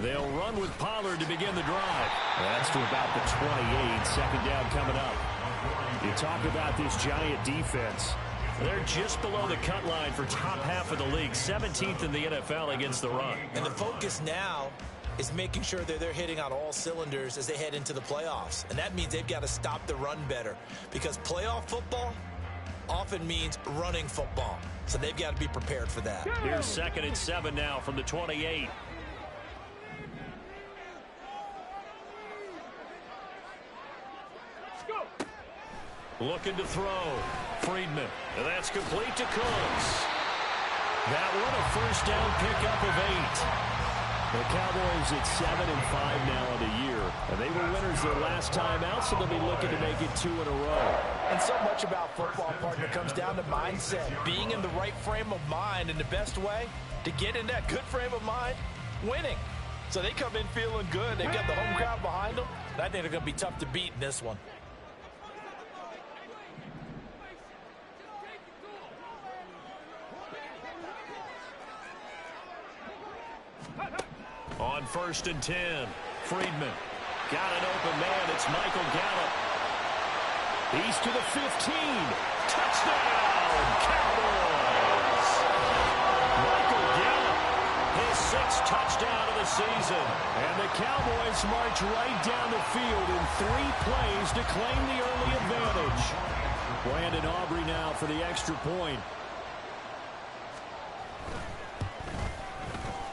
They'll run with Pollard to begin the drive. That's to about the 28. Second down coming up. You talk about this Giant defense. They're just below the cut line for top half of the league. 17th in the NFL against the run. And the focus now is making sure that they're hitting on all cylinders as they head into the playoffs. And that means they've got to stop the run better. Because playoff football often means running football. So they've got to be prepared for that. Here's 2nd and 7 now from the 28. Looking to throw. Freedman. That's complete to Cooks. That one a first down pickup of 8. The Cowboys at 7-5 now in the year. And they were winners their last time out, so they'll be looking to make it 2 in a row. And so much about football, partner, comes down to mindset. Being in the right frame of mind, and the best way to get in that good frame of mind, winning. So they come in feeling good. They've got the home crowd behind them. And I think they're going to be tough to beat in this one. On 1st and 10, Freedman. Got an open man. It's Michael Gallup. He's to the 15. Touchdown, Cowboys! Michael Gallup, his 6th touchdown of the season. And the Cowboys march right down the field in 3 plays to claim the early advantage. Brandon Aubrey now for the extra point.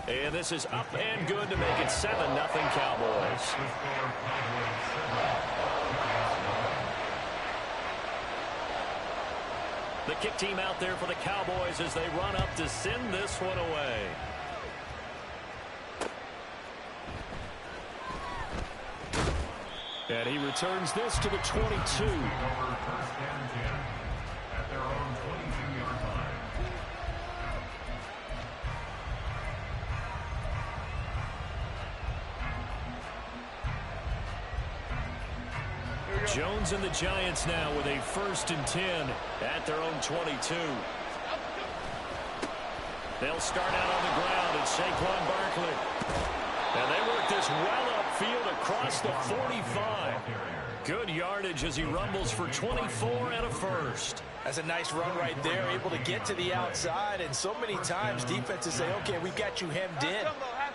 And this is up and good to make it 7-0 Cowboys. The kick team out there for the Cowboys as they run up to send this one away. And he returns this to the 22. Jones and the Giants now with a 1st and 10 at their own 22. They'll start out on the ground at Saquon Barkley. And they work this well upfield across the 45. Good yardage as he rumbles for 24 and a first. That's a nice run right there, able to get to the outside. And so many times defenses say, okay, we've got you hemmed in.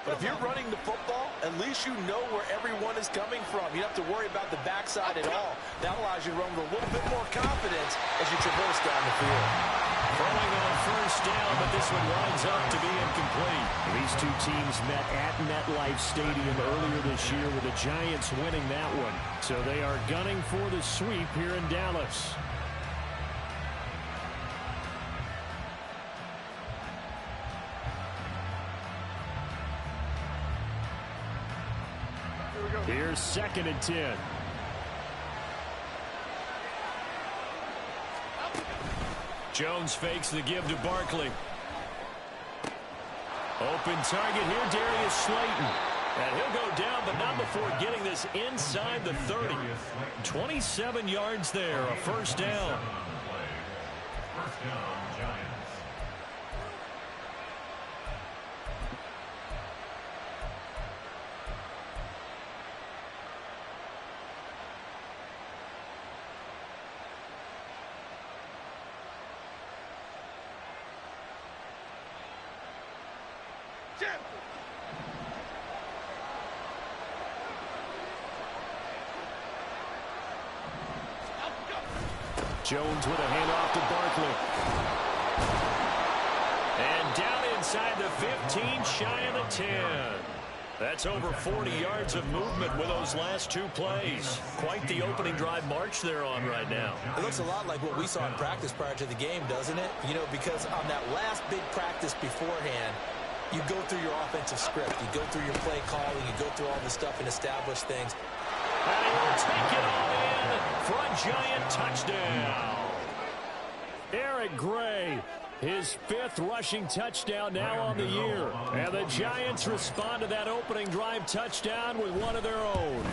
But if you're running the football, at least you know where everyone is coming from. You don't have to worry about the backside at all. That allows you to run with a little bit more confidence as you traverse down the field. Throwing on 1st down, but this one winds up to be incomplete. These two teams met at MetLife Stadium earlier this year with the Giants winning that one. So they are gunning for the sweep here in Dallas. Here's 2nd and 10. Jones fakes the give to Barkley. Open target here, Darius Slayton. And he'll go down, but not before getting this inside the 30. 27 yards there, a 1st down. First down, Giants. Jones with a handoff to Barkley. And down inside the 15, shy of the 10. That's over 40 yards of movement with those last 2 plays. Quite the opening drive march they're on right now. It looks a lot like what we saw in practice prior to the game, doesn't it? You know, because on that last big practice beforehand, you go through your offensive script. You go through your play calling. You go through all the stuff and establish things. And he will take it all in for a Giant touchdown. Eric Gray, his 5th rushing touchdown now on the year. And the Giants respond to that opening drive touchdown with one of their own.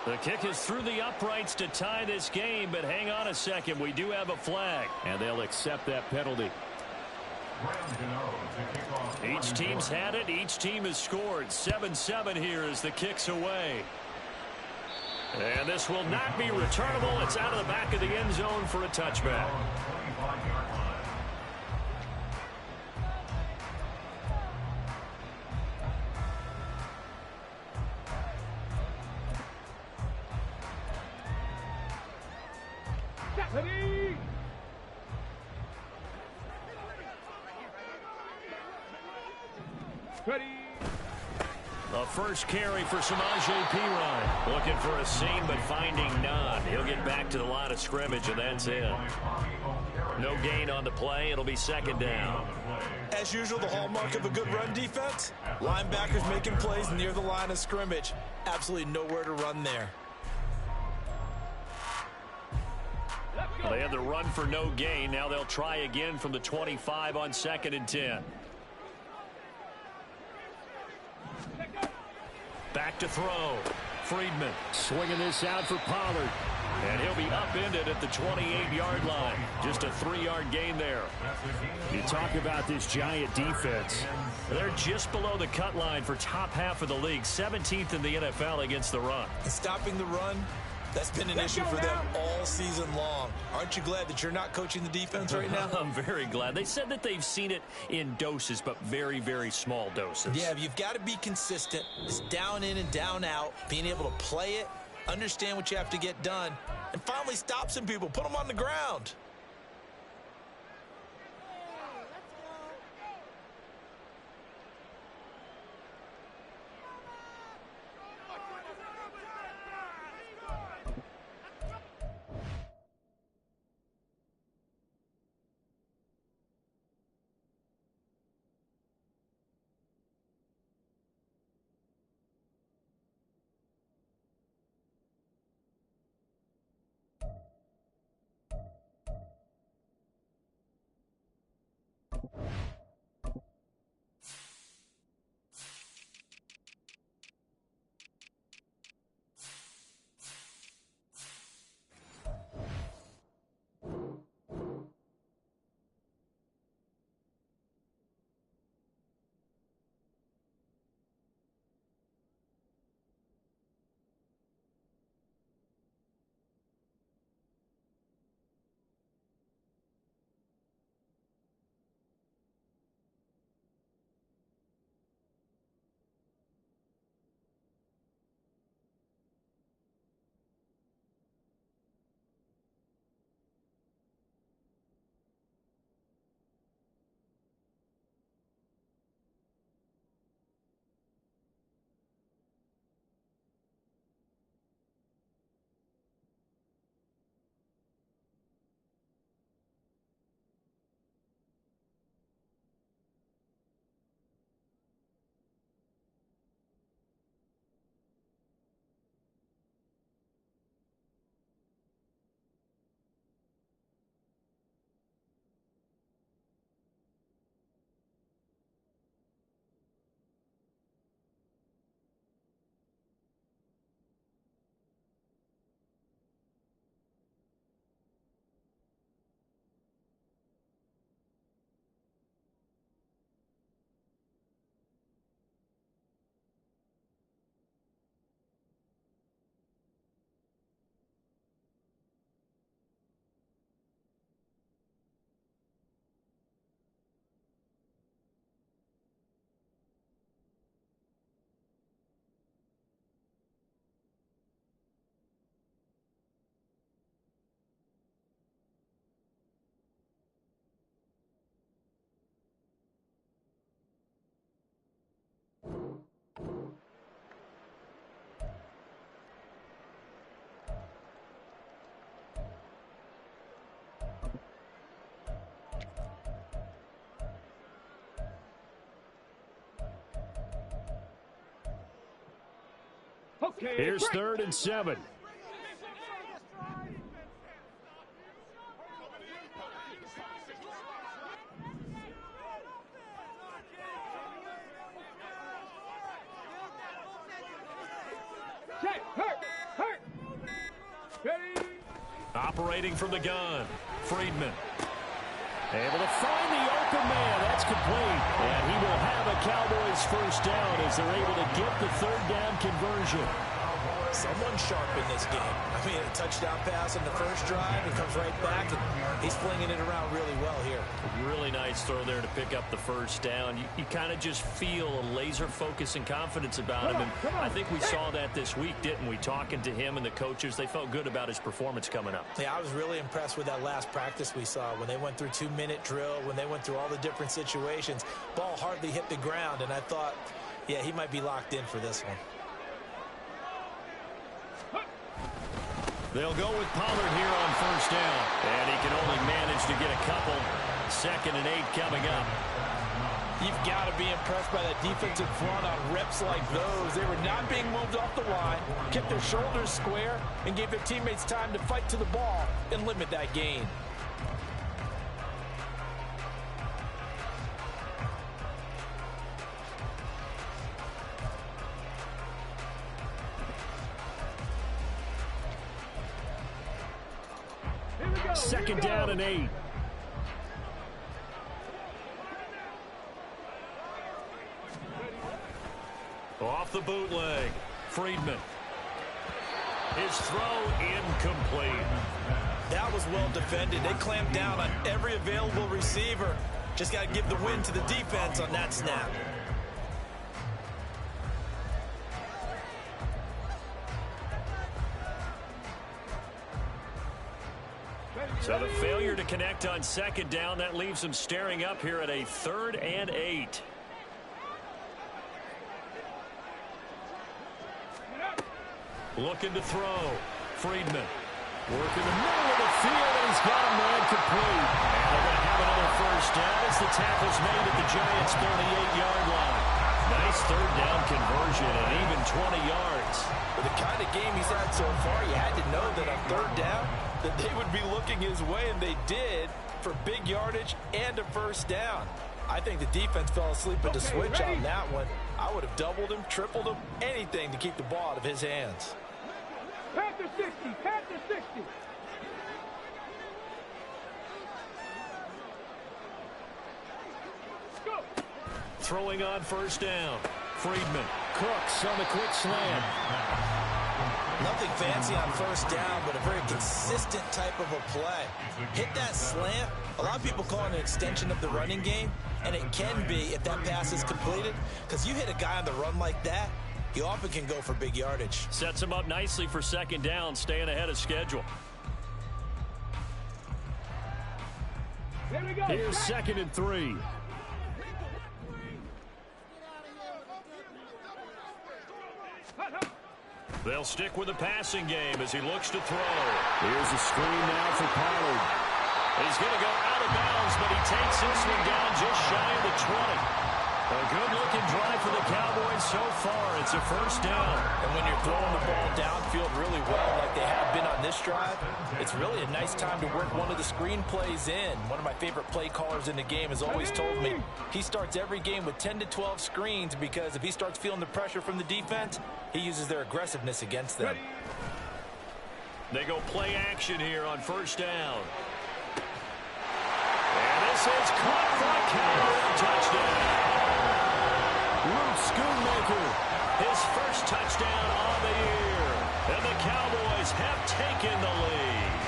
The kick is through the uprights to tie this game, but hang on a second. We do have a flag, and they'll accept that penalty. Each team's had it. Each team has scored. 7-7 here as the kick's away. And this will not be returnable. It's out of the back of the end zone for a touchback. The first carry for Samaje Perine. Looking for a seam, but finding none. He'll get back to the line of scrimmage, and that's it. No gain on the play. It'll be second down. As usual, the hallmark of a good run defense, linebackers making plays near the line of scrimmage. Absolutely nowhere to run there. They had the run for no gain. Now they'll try again from the 25 on 2nd and 10. Back to throw. Freedman swinging this out for Pollard. And he'll be upended at the 28-yard line. Just a 3-yard gain there. You talk about this giant defense. They're just below the cut line for top half of the league. 17th in the NFL against the run. And stopping the run, that's been an issue for them all season long. Aren't you glad that you're not coaching the defense right now? I'm very glad. They said that they've seen it in doses, but very, very small doses. Yeah, you've got to be consistent. It's down in and down out, being able to play it, understand what you have to get done, and finally stop some people, put them on the ground. Okay, here's 3rd and 7. Operating from the gun, Freedman. Able to find the open man. That's complete. And he will have a Cowboys first down as they're able to get the third down conversion. Someone sharp in this game. I mean, a touchdown pass on the first drive. It comes right back, and he's flinging it around really well here. Really nice throw there to pick up the first down. You kind of just feel a laser focus and confidence about him. And I think we saw that this week, didn't we? Talking to him and the coaches, they felt good about his performance coming up. Yeah, I was really impressed with that last practice we saw when they went through 2-minute drill, when they went through all the different situations. Ball hardly hit the ground, and I thought, yeah, he might be locked in for this one. They'll go with Pollard here on first down. And he can only manage to get a couple. 2nd and 8 coming up. You've got to be impressed by that defensive front on reps like those. They were not being moved off the line, kept their shoulders square, and gave their teammates time to fight to the ball and limit that gain. Second down and 8. Off the bootleg. Friedman. His throw incomplete. That was well defended. They clamped down on every available receiver. Just got to give the win to the defense on that snap. So the failure to connect on second down, that leaves them staring up here at a 3rd and 8. Looking to throw. Friedman. Working the middle of the field, and he's got him ran complete. And they're going to have another first down as the tackle's made at the Giants' 38-yard line. Nice third down conversion and even 20 yards. For the kind of game he's had so far, you had to know that on third down, that they would be looking his way, and they did, for big yardage and a first down. I think the defense fell asleep at the switch on that one. I would have doubled him, tripled him, anything to keep the ball out of his hands. Panther 60, Panther 60. Go. Throwing on first down. Friedman. Cooks on the quick slant. Nothing fancy on first down, but a very consistent type of a play. Hit that slant. A lot of people call it an extension of the running game, and it can be if that pass is completed, because you hit a guy on the run like that, you often can go for big yardage. Sets him up nicely for second down, staying ahead of schedule. Here we go. Here's 2nd and 3. They'll stick with the passing game as he looks to throw. Here's a screen now for Pollard. He's going to go out of bounds, but he takes this one down just shy of the 20. A good-looking drive for the Cowboys so far. It's a first down. And when you're throwing the ball downfield really well like they have been on this drive, it's really a nice time to work one of the screen plays in. One of my favorite play callers in the game has always told me he starts every game with 10 to 12 screens because if he starts feeling the pressure from the defense, he uses their aggressiveness against them. They go play action here on first down. And this is caught for a Cowboy touchdown. Luke Schoonmaker, his first touchdown on the year. And the Cowboys have taken the lead.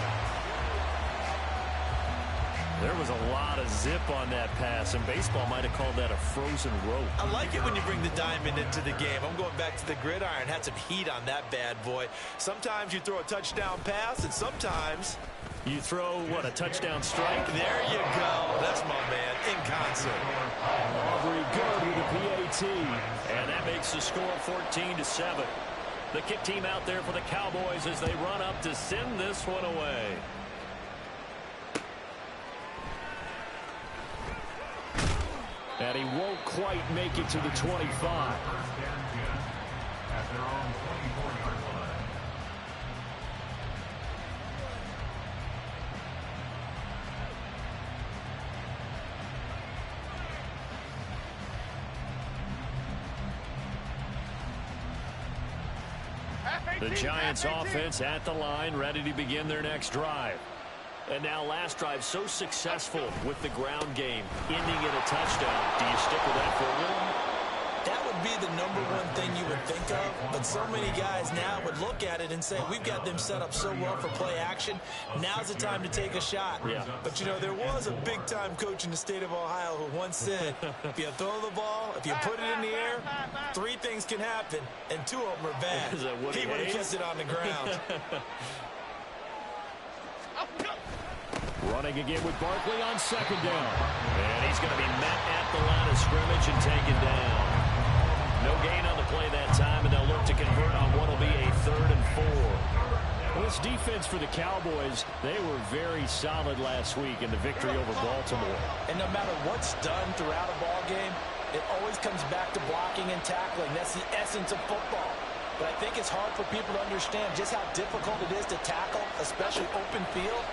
There was a lot of zip on that pass, and baseball might have called that a frozen rope. I like it when you bring the diamond into the game. I'm going back to the gridiron. Had some heat on that bad boy. Sometimes you throw a touchdown pass, and sometimes you throw, what, a touchdown strike? There you go. That's my man, in concert. Aubrey good with the PAT. And that makes the score 14-7. The kick team out there for the Cowboys as they run up to send this one away. And he won't quite make it to the 25. The Giants offense at the line, ready to begin their next drive. And now last drive so successful with the ground game, ending in a touchdown. Do you stick with that formula? That would be the number one thing you would think of, but so many guys now would look at it and say, we've got them set up so well for play action. Now's the time to take a shot. Yeah. But, you know, there was a big-time coach in the state of Ohio who once said, if you throw the ball, if you put it in the air, 3 things can happen, and 2 of them are bad. He would have kept it on the ground. Running again with Barkley on second down. And he's going to be met at the line of scrimmage and taken down. No gain on the play that time, and they'll look to convert on what will be a 3rd and 4. Well, this defense for the Cowboys, they were very solid last week in the victory over Baltimore. And no matter what's done throughout a ball game, it always comes back to blocking and tackling. That's the essence of football. But I think it's hard for people to understand just how difficult it is to tackle, especially open field.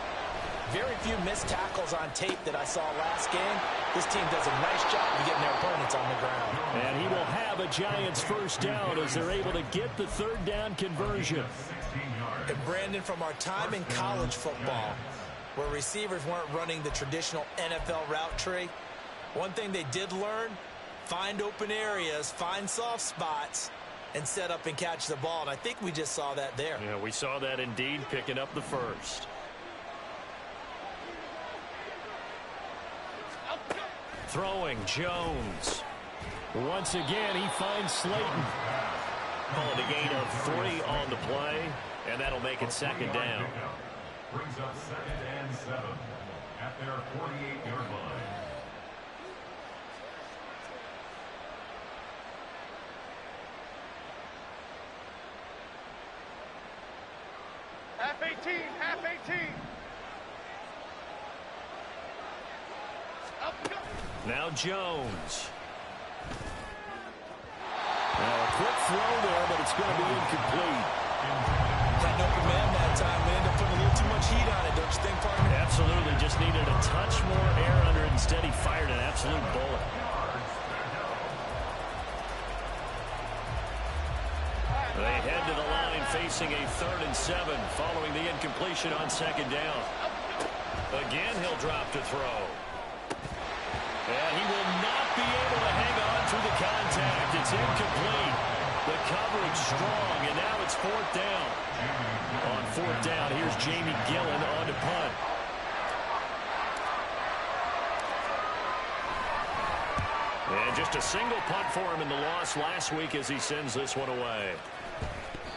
Very few missed tackles on tape that I saw last game. This team does a nice job of getting their opponents on the ground. And he will have a Giants first down as they're able to get the 3rd down conversion. And Brandon, from our time in college football, where receivers weren't running the traditional NFL route tree, one thing they did learn, find open areas, find soft spots, and set up and catch the ball. And I think we just saw that there. Yeah, we saw that indeed, picking up the first. Throwing, Jones. Once again, he finds Slayton. Calling a gain of 3 on the play, and that'll make it 2nd down. Brings up 2nd and 7 at their 48-yard line. Half 18, half 18. Now Jones. Now a quick throw there, but it's going to be incomplete. Had no command that time. We ended up putting a little too much heat on it, don't you think, partner? Absolutely. Just needed a touch more air under it. Instead, he fired an absolute bullet. They head to the line facing a 3rd and 7 following the incompletion on 2nd down. Again, he'll drop to throw. And he will not be able to hang on through the contact. It's incomplete. The coverage strong, and now it's 4th down. On 4th down, here's Jamie Gillen on to punt. And just a single punt for him in the loss last week as he sends this one away.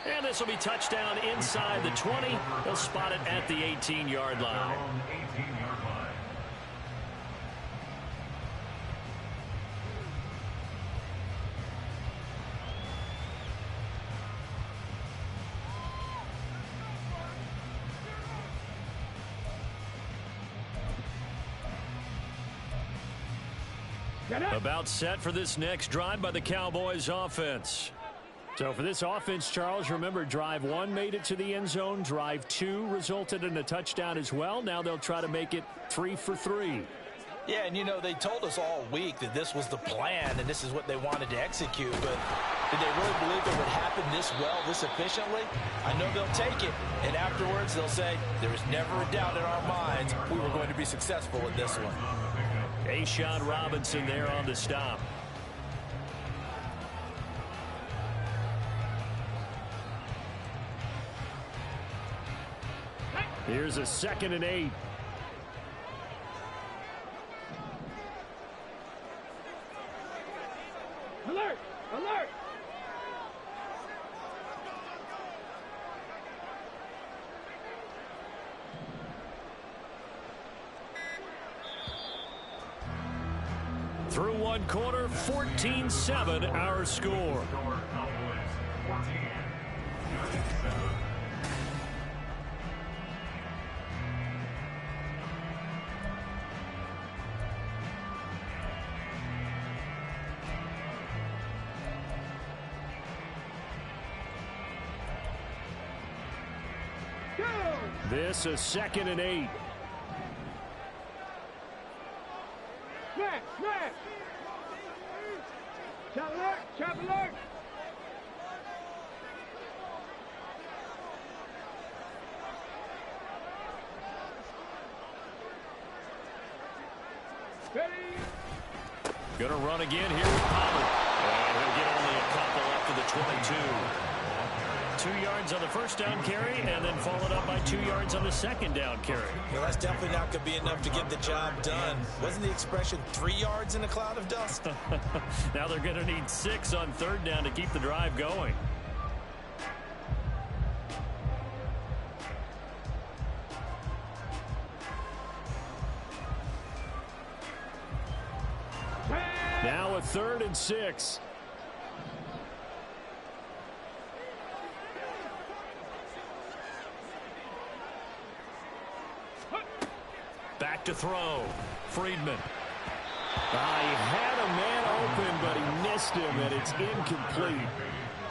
And this will be touchdown inside the 20. They'll spot it at the 18-yard line. About set for this next drive by the Cowboys offense. So for this offense, Charles, remember drive 1 made it to the end zone. Drive 2 resulted in a touchdown as well. Now they'll try to make it 3 for 3. Yeah, and you know, they told us all week that this was the plan and this is what they wanted to execute, but did they really believe it would happen this well, this efficiently? I know they'll take it, and afterwards they'll say, there was never a doubt in our minds we were going to be successful with this one. A'Shawn Robinson there on the stop. Here's a 2nd and 8. Alert! Alert! Through 1 quarter, 14-7 our score. This is 2nd and 8. Snap! Snap! Chop alert! Chop alert! Ready? Gonna run again here with Pollard. And he'll get only a couple up to the 22. 2 yards on the first down carry, and then followed up by 2 yards on the second down carry. Well, that's definitely not going to be enough to get the job done. Wasn't the expression 3 yards in a cloud of dust? Now they're going to need 6 on third down to keep the drive going. Now a 3rd and 6. Back to throw. Friedman. He had a man open, but he missed him, and it's incomplete.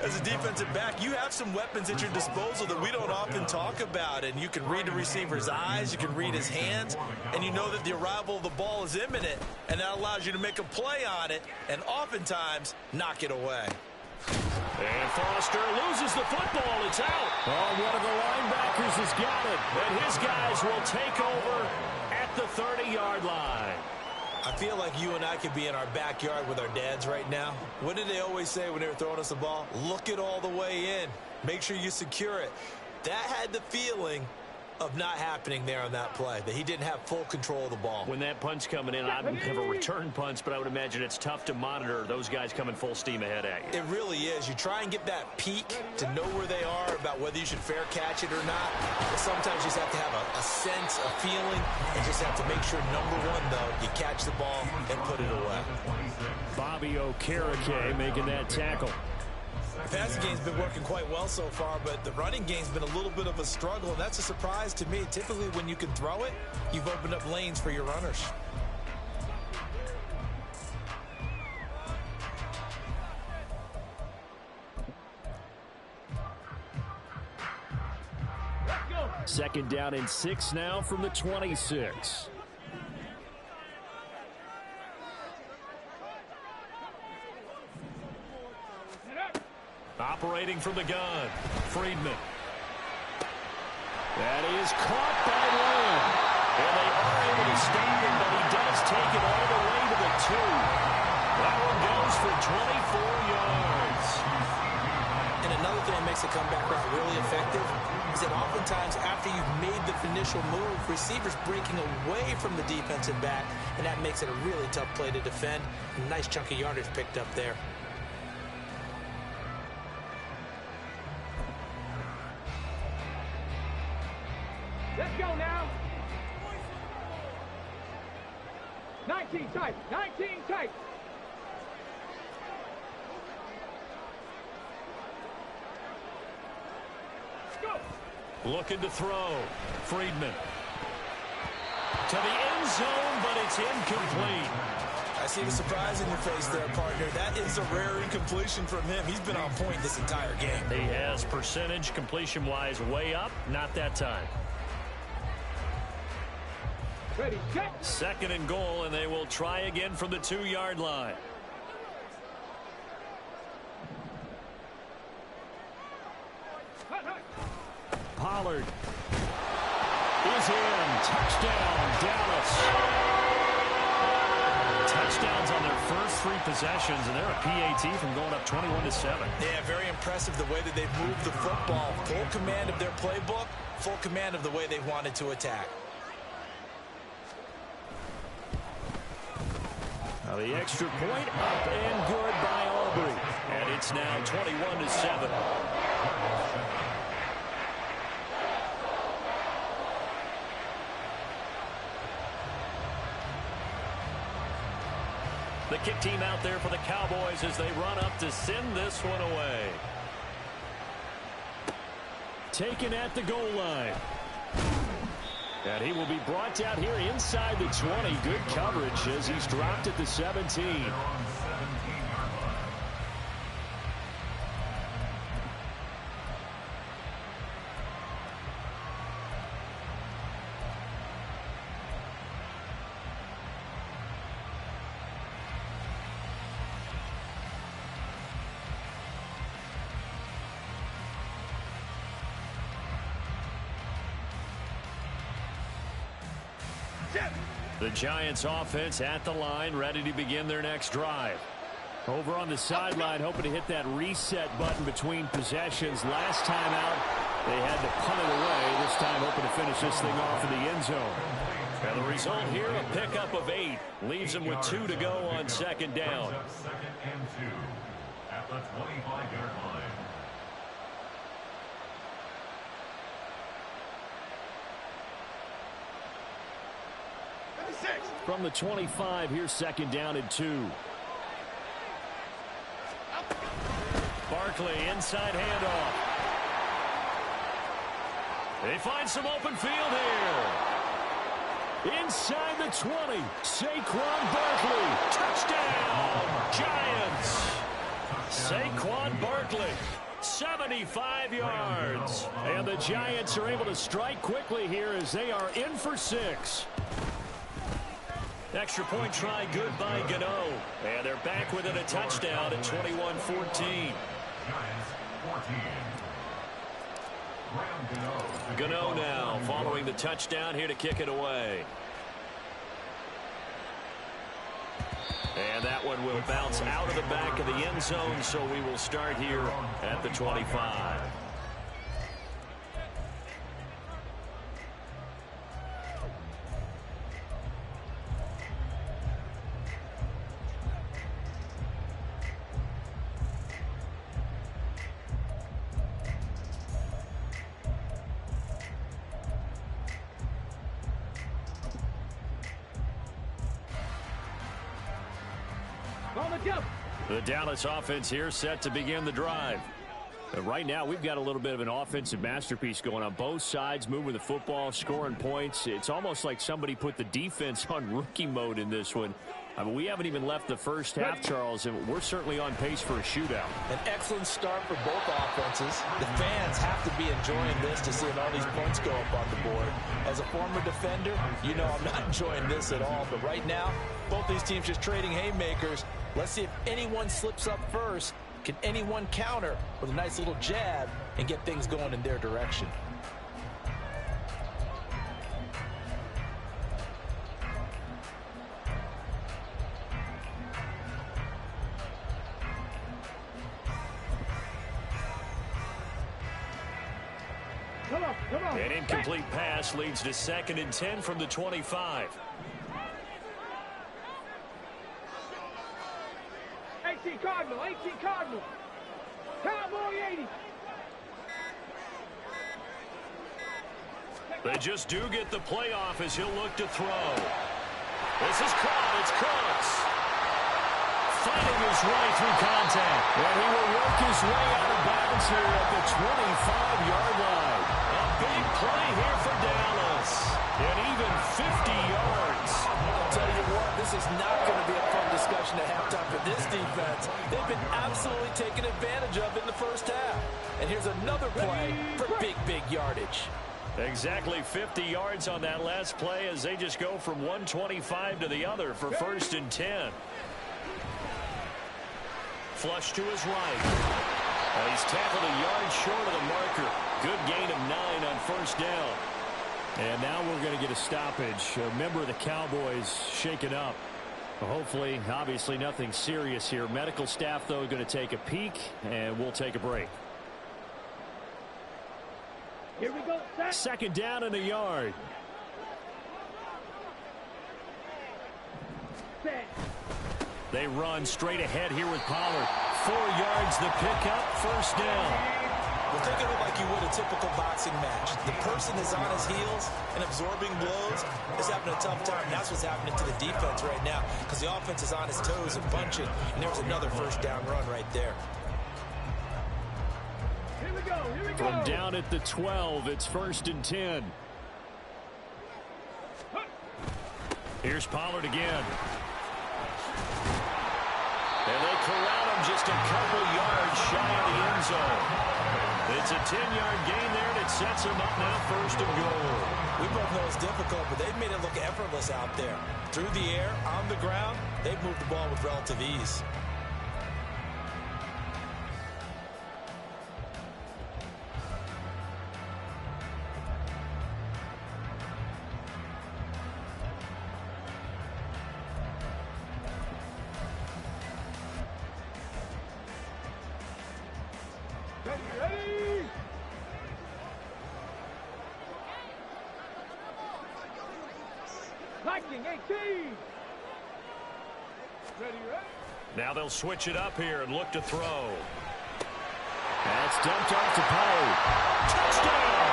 As a defensive back, you have some weapons at your disposal that we don't often talk about, and you can read the receiver's eyes, you can read his hands, and you know that the arrival of the ball is imminent, and that allows you to make a play on it and oftentimes knock it away. And Foster loses the football. It's out. Oh, one of the linebackers has got it, and his guys will take over at the 30-yard line. I feel like you and I could be in our backyard with our dads right now. What did they always say when they were throwing us the ball? Look it all the way in. Make sure you secure it. That had the feeling of not happening there on that play, that he didn't have full control of the ball. When that punch coming in, I don't have a return punch, but I would imagine it's tough to monitor those guys coming full steam ahead at you. It really is. You try and get that peek to know where they are, about whether you should fair catch it or not. But sometimes you just have to have a sense, a feeling, and just have to make sure, number one, though, you catch the ball and put it away. Bobby Okereke making that tackle. The passing game's been working quite well so far, but the running game's been a little bit of a struggle, and that's a surprise to me. Typically, when you can throw it, you've opened up lanes for your runners. Second down and 6 now from the 26. Operating from the gun, Friedman. That is caught by Lamb. And they are able to stop him, but he does take it all the way to the 2. That one goes for 24 yards. And another thing that makes a comeback route really effective is that oftentimes after you've made the initial move, receivers breaking away from the defensive back, and that makes it a really tough play to defend. A nice chunk of yardage picked up there. Let's go now. 19 tight. 19 tight. Go. Looking to throw. Friedman. To the end zone, but it's incomplete. I see the surprise in your face there, partner. That is a rare incompletion from him. He's been on point this entire game. He has percentage completion-wise way up. Not that time. Ready, set. Second and goal, and they will try again from the 2-yard line. Pollard is in. Touchdown, Dallas. Touchdowns on their first 3 possessions, and they're a PAT from going up 21-7. Yeah, very impressive the way that they've moved the football. Full command of their playbook, full command of the way they wanted to attack. Now the extra point up and good by Aubrey. And it's now 21-7. The kick team out there for the Cowboys as they run up to send this one away. Taken at the goal line. And he will be brought down here inside the 20. Good coverage as he's dropped at the 17. The Giants offense at the line, ready to begin their next drive. Over on the sideline, hoping to hit that reset button between possessions. Last time out, they had to punt it away. This time, hoping to finish this thing off in the end zone. And the result here, a pickup of 8. Leaves them with 2 to go on second down. Second and 2 at the 25-yard line. From the 25, here's second down and 2. Barkley, inside handoff. They find some open field here. Inside the 20, Saquon Barkley. Touchdown, Giants. Saquon Barkley, 75 yards. And the Giants are able to strike quickly here as they are in for 6. Extra point try good by Gano. And they're back within a touchdown at 21-14. Giants 14. Gano now following the touchdown here to kick it away. And that one will bounce out of the back of the end zone, so we will start here at the 25. The Dallas offense here set to begin the drive. Right now, we've got a little bit of an offensive masterpiece going on. Both sides moving the football, scoring points. It's almost like somebody put the defense on rookie mode in this one. I mean, we haven't even left the first half, Charles, and we're certainly on pace for a shootout. An excellent start for both offenses. The fans have to be enjoying this to seeing all these points go up on the board. As a former defender, you know I'm not enjoying this at all. But right now, both these teams just trading haymakers. Let's see if anyone slips up first. Can anyone counter with a nice little jab and get things going in their direction? Come on. An incomplete pass leads to 2nd and 10 from the 25. 18 Cardinal. Cowboy 80. They just do get the playoff as he'll look to throw. This is caught. It's Cooks. Fighting his way through contact. And he will work his way out of bounds here at the 25-yard line. A big play here for Dallas. And even 50 yards. I'll tell you what, this is not going to be a fun discussion at halftime for this defense. They've been absolutely taken advantage of in the first half. And here's another play for big yardage. Exactly 50 yards on that last play as they just go from 125 to the other for 1st and 10. Flush to his right. He's tackled a yard short of the marker. Good gain of 9 on 1st down. And now we're going to get a stoppage. A member of the Cowboys shaken up. Hopefully, obviously nothing serious here. Medical staff, though, going to take a peek, and we'll take a break. Here we go. 2nd down and a yard. Set. They run straight ahead here with Pollard. 4 yards the pickup, 1st down. Well, think of it like you would a typical boxing match. The person is on his heels and absorbing blows is having a tough time. That's what's happening to the defense right now because the offense is on his toes and bunching. And there's another 1st down run right there. Here we go. From down at the 12, it's 1st and 10. Here's Pollard again. And they corral him just a couple yards shy of the end zone. It's a 10-yard gain there, and it sets him up now 1st and goal. We both know it's difficult, but they've made it look effortless out there. Through the air, on the ground, they've moved the ball with relative ease. Viking 18. Ready, ready. Now they'll switch it up here and look to throw. That's dumped off to Pollard. Touchdown!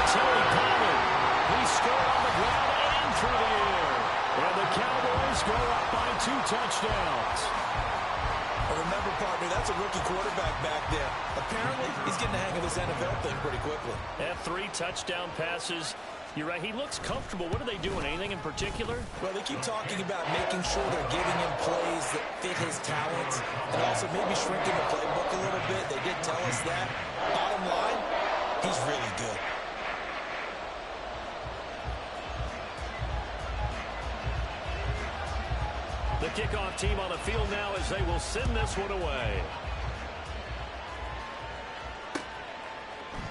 Terry Pollard. He scored on the ground and through the air. And the Cowboys go up by 2 touchdowns. Well, remember, partner, that's a rookie quarterback back there. Apparently, he's getting the hang of this NFL thing pretty quickly. At 3 touchdown passes. You're right. He looks comfortable. What are they doing? Anything in particular? Well, they keep talking about making sure they're giving him plays that fit his talents and also maybe shrinking the playbook a little bit. They did tell us that. Bottom line, he's really good. The kickoff team on the field now as they will send this one away.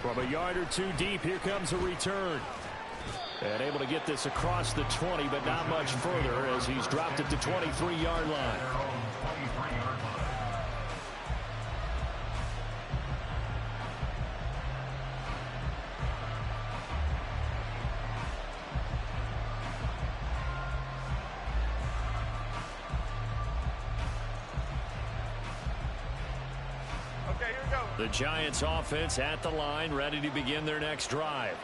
From a yard or 2 deep, here comes a return. And able to get this across the 20, but not much further as he's dropped it to 23-yard line. The Giants offense at the line, ready to begin their next drive.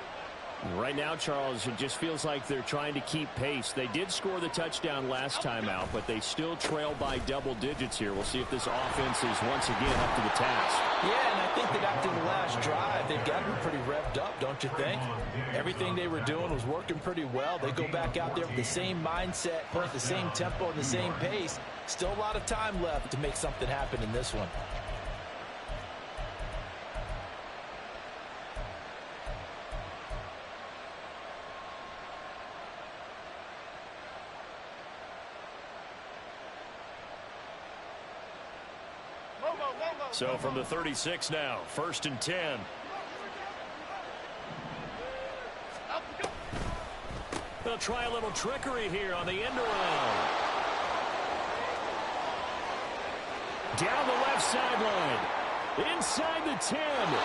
Right now, Charles, it just feels like they're trying to keep pace. They did score the touchdown last time out, but they still trail by double digits here. We'll see if this offense is once again up to the task. Yeah, and I think that after the last drive, they've got to be pretty revved up, don't you think? Everything they were doing was working pretty well. They go back out there with the same mindset, playing the same tempo and the same pace. Still a lot of time left to make something happen in this one. So from the 36 now, 1st and 10. They'll try a little trickery here on the end around. Down the left sideline. Inside the 10. And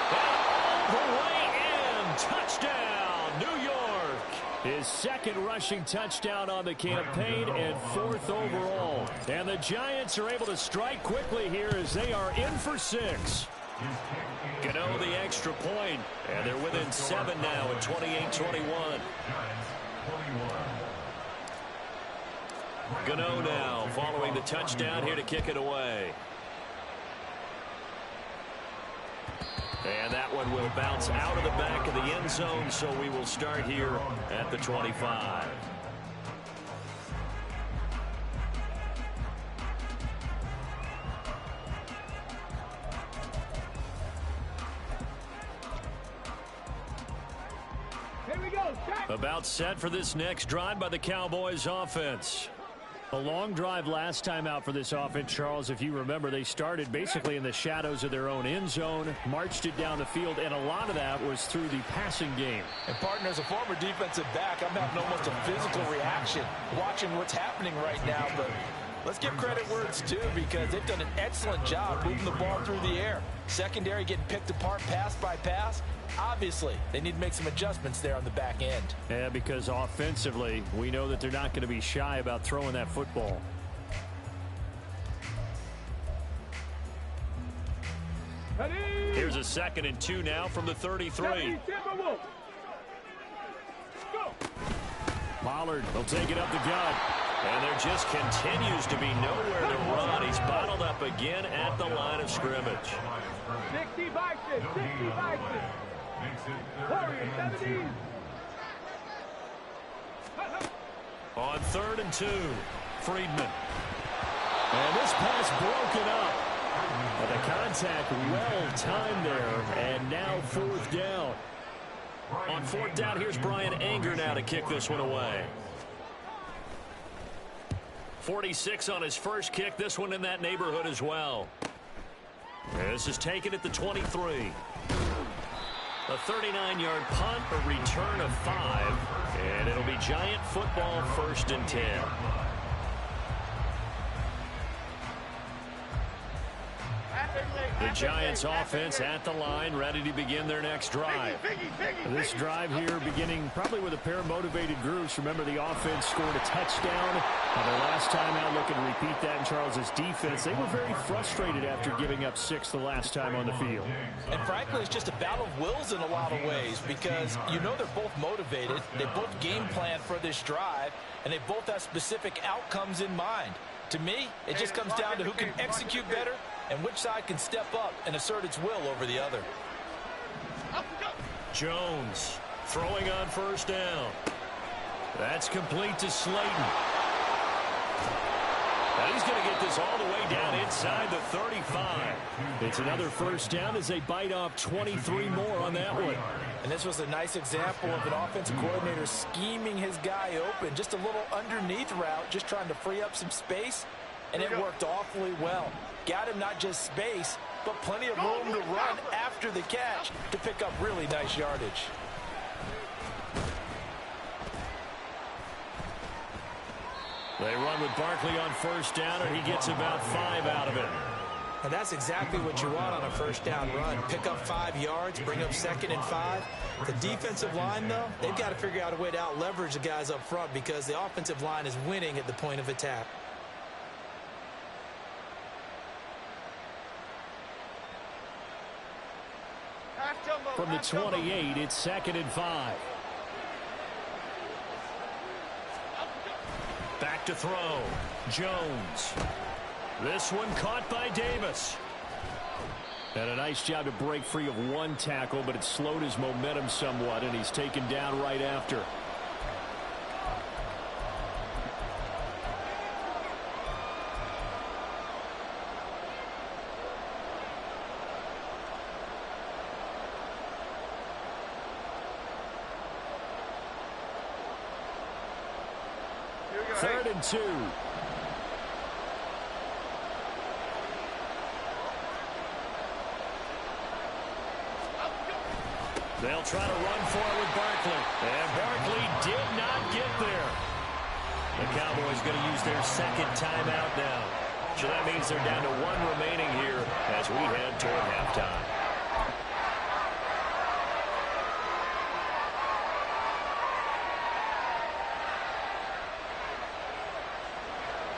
all the way in. Touchdown, New York. His 2nd rushing touchdown on the campaign and 4th overall. And the Giants are able to strike quickly here as they are in for 6. Gano the extra point, and they're within 7 now at 28-21. Gano now following the touchdown here to kick it away. And that one will bounce out of the back of the end zone, so we will start here at the 25. Here we go. About set for this next drive by the Cowboys offense. A long drive last time out for this offense, Charles. If you remember, they started basically in the shadows of their own end zone, marched it down the field, and a lot of that was through the passing game. And, partner, as a former defensive back, I'm having almost a physical reaction watching what's happening right now. But let's give credit where it's due because they've done an excellent job moving the ball through the air. Secondary getting picked apart pass by pass. Obviously, they need to make some adjustments there on the back end. Yeah, because offensively, we know that they're not going to be shy about throwing that football. Here's a 2nd and 2 now from the 33. Pollard will take it up the gut. And there just continues to be nowhere to run. He's bottled up again at the line of scrimmage. 60 Vikings, 60 Vikings. Warriors, 17. On 3rd and 2, Friedman. And this pass broken up. But the contact well timed there. And now 4th down. On 4th down, here's Brian Anger now to kick this one away. 46 on his first kick. This one in that neighborhood as well. This is taken at the 23. A 39-yard punt, a return of 5, and it'll be Giant football 1st and 10. The Giants offense at the line, ready to begin their next drive. This drive here beginning probably with a pair of motivated groups. Remember, the offense scored a touchdown. The last time out, looking to repeat that in Charles's defense. They were very frustrated after giving up 6 the last time on the field. And frankly, it's just a battle of wills in a lot of ways because you know they're both motivated. They both game plan for this drive, and they both have specific outcomes in mind. To me, it just comes down to who can execute better and which side can step up and assert its will over the other. Jones throwing on first down. That's complete to Slayton. Now he's going to get this all the way down inside the 35. It's another first down as they bite off 23 more on that one. And this was a nice example of an offensive coordinator scheming his guy open. Just a little underneath route, just trying to free up some space, and it worked awfully well. Got him not just space, but plenty of room to run after the catch to pick up really nice yardage. They run with Barkley on first down, and he gets about 5 out of it. And that's exactly what you want on a first down run. Pick up 5 yards, bring up 2nd and 5. The defensive line, though, they've got to figure out a way to out-leverage the guys up front because the offensive line is winning at the point of attack. From the 28, it's 2nd and 5. Back to throw. Jones. This one caught by Davis. And a nice job to break free of one tackle, but it slowed his momentum somewhat, and he's taken down right after. Third and 2. They'll try to run for it with Barkley. And Barkley did not get there. The Cowboys going to use their 2nd timeout now. So that means they're down to 1 remaining here as we head toward halftime.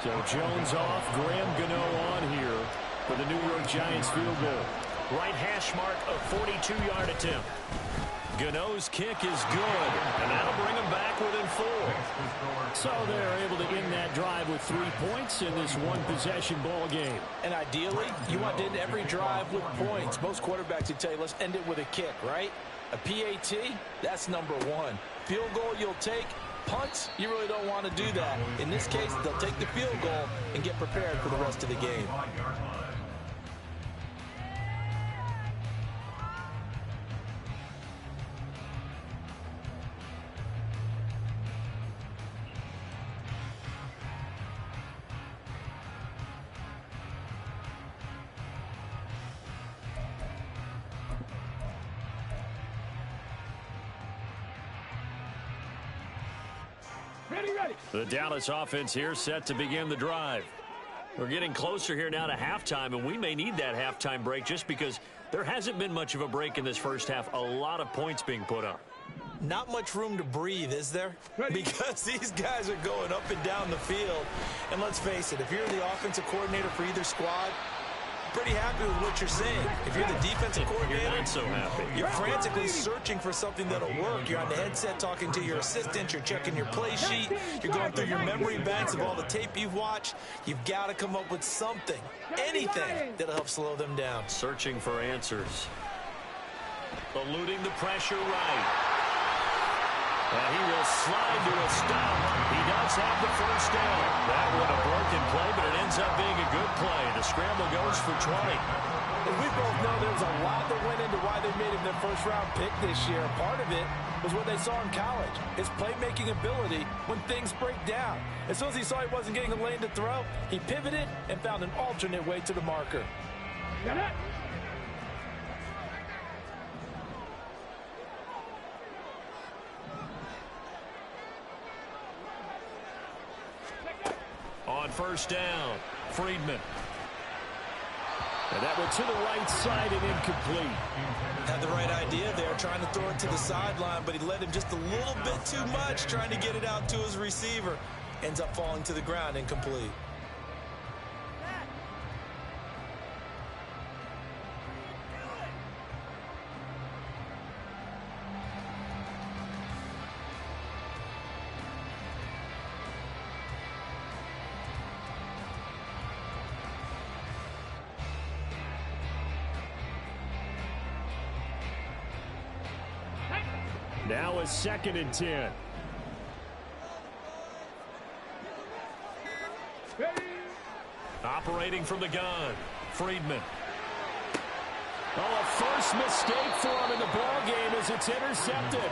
So Jones off, Graham Gano on here for the New York Giants field goal. Right hash mark, a 42-yard attempt. Gano's kick is good, and that'll bring them back within 4. So they're able to end that drive with 3 points in this one-possession ball game. And ideally, you want to end every drive with points. Most quarterbacks would tell you, let's end it with a kick, right? A PAT, that's number 1. Field goal you'll take. Punts, you really don't want to do that. In this case, they'll take the field goal and get prepared for the rest of the game. Ready. The Dallas offense here set to begin the drive. We're getting closer here now to halftime, and we may need that halftime break just because there hasn't been much of a break in this first half. A lot of points being put up. Not much room to breathe, is there? Because these guys are going up and down the field. And let's face it, if you're the offensive coordinator for either squad, pretty happy with what you're saying. If you're the defensive coordinator, you're not so happy. You're frantically searching for something that'll work. You're on the headset talking to your assistant. You're checking your play sheet. You're going through your memory banks of all the tape you've watched. You've got to come up with something, anything that'll help slow them down. Searching for answers. Eluding the pressure right. And he will slide to a stop. He does have the first down. That was a broken play, but it ends up being a good play. The scramble goes for 20. And we both know there's a lot that went into why they made him their first-round pick this year. Part of it was what they saw in college, his playmaking ability when things break down. As soon as he saw he wasn't getting a lane to throw, he pivoted and found an alternate way to the marker. Got it. On first down, Friedman. And that went to the right side and incomplete. Had the right idea there, trying to throw it to the sideline, but he led him just a little bit too much, trying to get it out to his receiver. Ends up falling to the ground, incomplete. Now a 2nd and 10. Operating from the gun, Freedman. Oh, a first mistake for him in the ballgame as it's intercepted.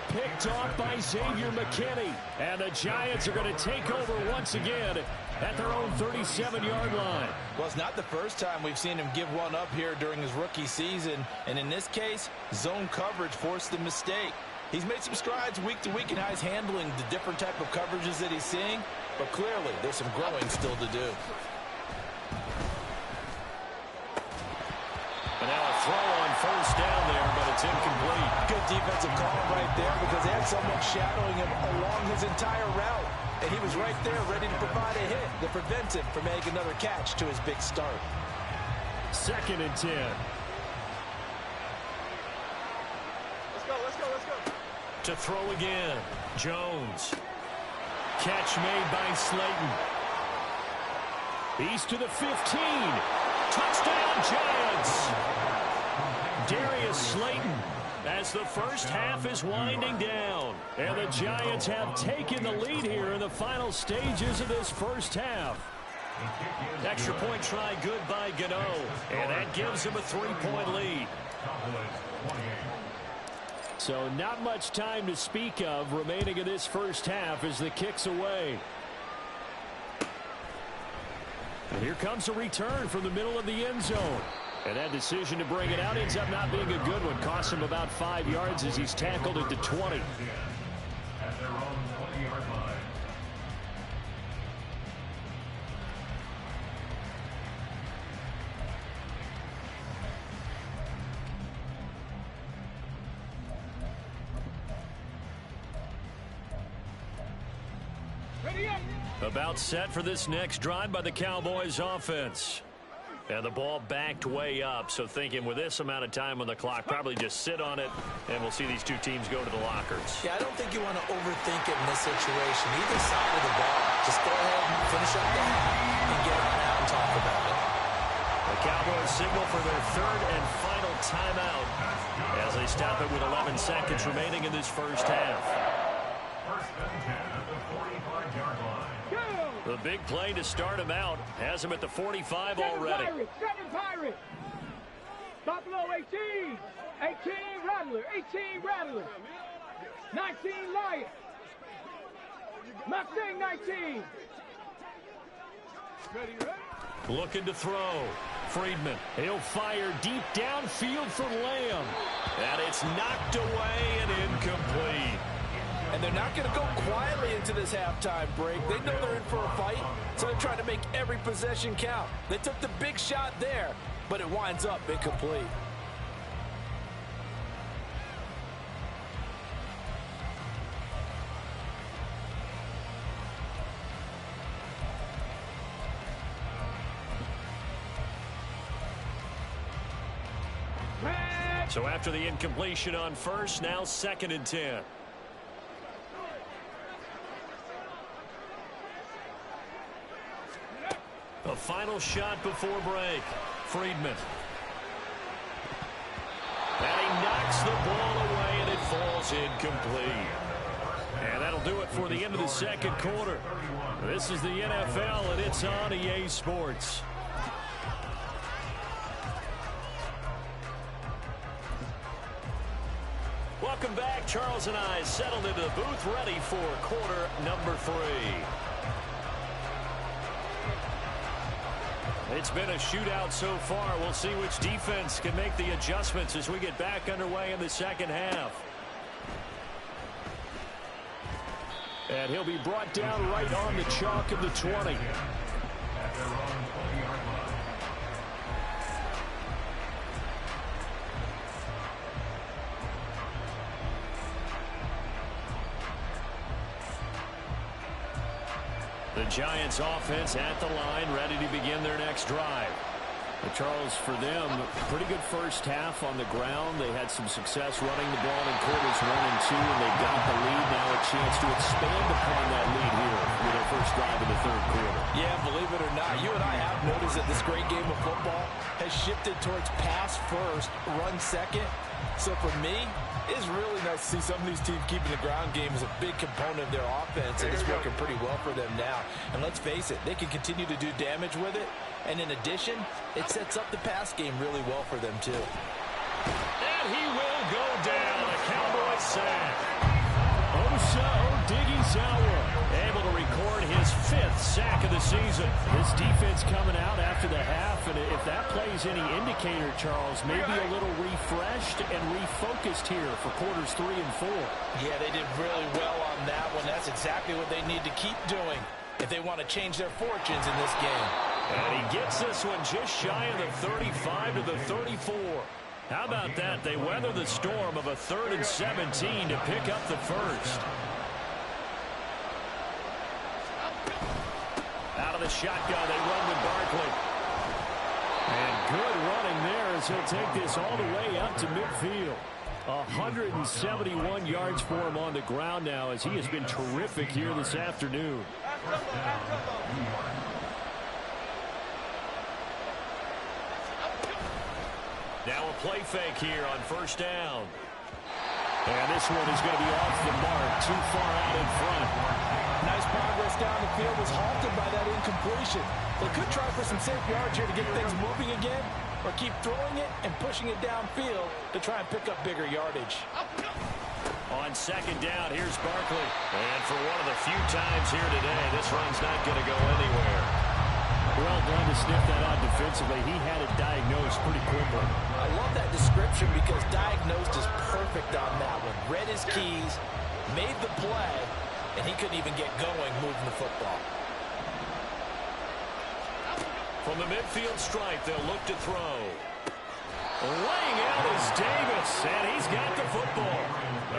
Picked off by Xavier McKinney. And the Giants are going to take over once again at their own 37-yard line. Well, it's not the first time we've seen him give one up here during his rookie season. And in this case, zone coverage forced the mistake. He's made some strides week to week in how he's handling the different type of coverages that he's seeing. But clearly, there's some growing still to do. And now a throw on first down there, but it's incomplete. Good defensive call right there because they had someone shadowing him along his entire route. And he was right there ready to provide a hit that prevents him from making another catch to his big start. 2nd and 10. Let's go. To throw again, Jones. Catch made by Slayton. He's to the 15. Touchdown, Giants! Darius Slayton as the first half is winding down. And the Giants have taken the lead here in the final stages of this first half. Extra point try good by Gano. And that gives him a 3-point lead. So not much time to speak of remaining in this first half as the kick's away. And here comes a return from the middle of the end zone. And that decision to bring it out ends up not being a good one. Costs him about 5 yards as he's tackled into 20. At their own 20-yard line. About set for this next drive by the Cowboys offense. And the ball backed way up, so thinking with this amount of time on the clock, probably just sit on it, and we'll see these two teams go to the lockers. Yeah, I don't think you want to overthink it in this situation. Either side of the ball, just go ahead and finish up the half and get on out and talk about it. The Cowboys signal for their 3rd and final timeout as they stop it with 11 seconds remaining in this first half. First and 10 at the 45-yard line. The big play to start him out has him at the 45 already. Seven Pirates. Buffalo 18. 18 Rattler. 18 Rattler. 19 Lion. Mustang 19. Ready? Looking to throw. Freedman. He'll fire deep downfield for Lamb. And it's knocked away and incomplete. And they're not going to go quietly into this halftime break. They know they're in for a fight, so they're trying to make every possession count. They took the big shot there, but it winds up incomplete. So after the incompletion on first, now 2nd and 10. A final shot before break. Freedman. And he knocks the ball away, and it falls incomplete. And that'll do it for the end of the second quarter. This is the NFL, and it's on EA Sports. Welcome back. Charles and I settled into the booth ready for quarter number 3. It's been a shootout so far. We'll see which defense can make the adjustments as we get back underway in the second half. And he'll be brought down right on the chalk of the 20. The Giants offense at the line, ready to begin their next drive. Charles, for them, pretty good first half on the ground. They had some success running the ball in quarters 1 and 2, and they got the lead. Now a chance to expand upon that lead here with their first drive in the third quarter. Yeah, believe it or not, you and I have noticed that this great game of football has shifted towards pass first, run second. So for me, it's really nice to see some of these teams keeping the ground game as a big component of their offense, and it's working pretty well for them now. And let's face it, they can continue to do damage with it. And in addition, it sets up the pass game really well for them, too. And he will go down. A Cowboy sack. Osa Odighizuwa able to record his 5th sack of the season. This defense coming out after the half, and if that plays any indicator, Charles, maybe a little refreshed and refocused here for quarters 3 and 4. Yeah, they did really well on that one. That's exactly what they need to keep doing if they want to change their fortunes in this game. And he gets this one just shy of the 35 to the 34. How about that? They weather the storm of a 3rd and 17 to pick up the first. Out of the shotgun, they run with Barkley. And good running there as he'll take this all the way up to midfield. 171 yards for him on the ground now as he has been terrific here this afternoon. Now a play fake here on first down. And this one is going to be off the mark, too far out in front. Nice progress down the field, was halted by that incompletion. They could try for some safe yards here to get things moving again, or keep throwing it and pushing it downfield to try and pick up bigger yardage. On second down, here's Barkley. And for one of the few times here today, this run's not going to go anywhere. Well done to sniff that out defensively. He had it diagnosed pretty quickly. I love that description because diagnosed is perfect on that one. Read his keys, made the play, and he couldn't even get going moving the football. From the midfield stripe, they'll look to throw. Laying out is Davis, and he's got the football.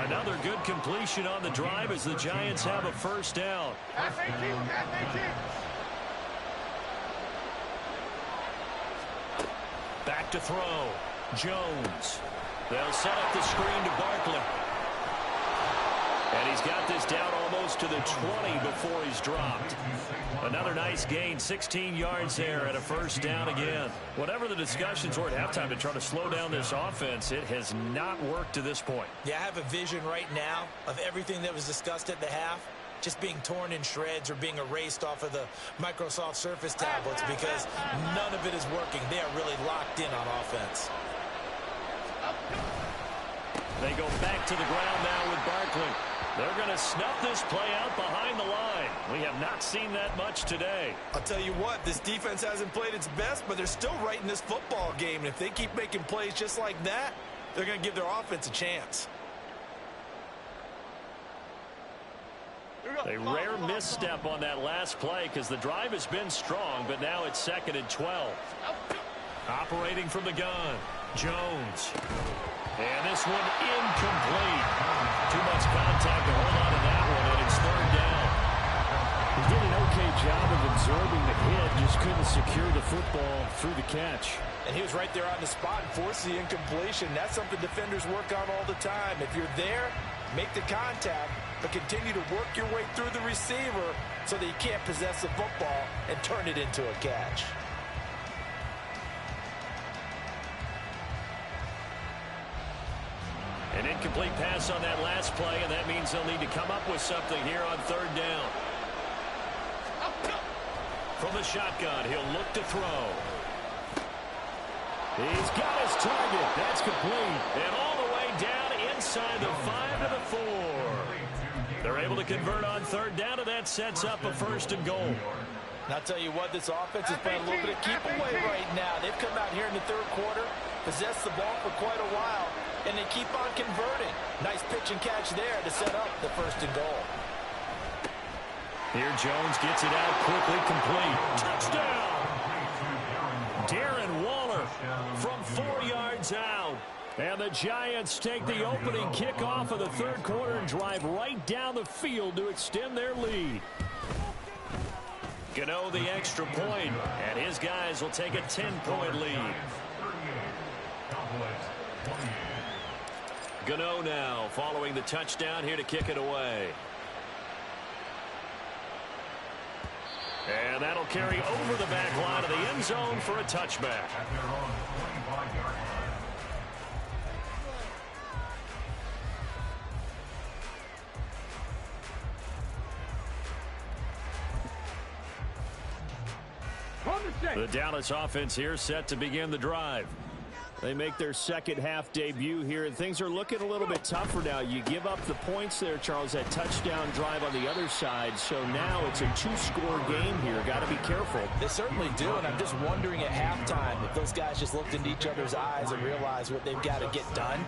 Another good completion on the drive as the Giants have a first down. Back to throw. Jones. They'll set up the screen to Barkley. And he's got this down almost to the 20 before he's dropped. Another nice gain, 16 yards there and a first down again. Whatever the discussions were at halftime to try to slow down this offense, it has not worked to this point. Yeah, I have a vision right now of everything that was discussed at the half just being torn in shreds or being erased off of the Microsoft Surface tablets because none of it is working. They are really locked in on offense. They go back to the ground now with Barkley. They're going to snuff this play out behind the line. We have not seen that much today. I'll tell you what, this defense hasn't played its best, but they're still right in this football game. And if they keep making plays just like that, they're going to give their offense a chance. A rare misstep on that last play because the drive has been strong, but now it's 2nd and 12. Operating from the gun, Jones. And this one incomplete. Too much contact to hold on to that one, and it's 3rd down. He did an okay job of absorbing the hit, just couldn't secure the football through the catch. And he was right there on the spot and forced the incompletion. That's something defenders work on all the time. If you're there, make the contact, but continue to work your way through the receiver so that you can't possess the football and turn it into a catch. An incomplete pass on that last play, and that means they'll need to come up with something here on 3rd down. From the shotgun, he'll look to throw. He's got his target. That's complete. And all the way down inside the 5 to the 4. They're able to convert on 3rd down, and that sets up a 1st and goal. And I'll tell you what, this offense is playing a little bit of keep away right now. They've come out here in the 3rd quarter, possessed the ball for quite a while, and they keep on converting. Nice pitch and catch there to set up the 1st and goal. Here Jones gets it out quickly, complete. Touchdown! Darren Waller from 4 yards out. And the Giants take the opening kickoff of the 3rd quarter and drive right down the field to extend their lead. Gano the extra point, and his guys will take a 10-point lead. Gano now following the touchdown here to kick it away. And that'll carry over the back line of the end zone for a touchback. The Dallas offense here set to begin the drive. They make their second half debut here, and things are looking a little bit tougher now. You give up the points there, Charles, that touchdown drive on the other side. So now it's a two-score game here. Got to be careful. They certainly do, and I'm just wondering at halftime if those guys just looked into each other's eyes and realized what they've got to get done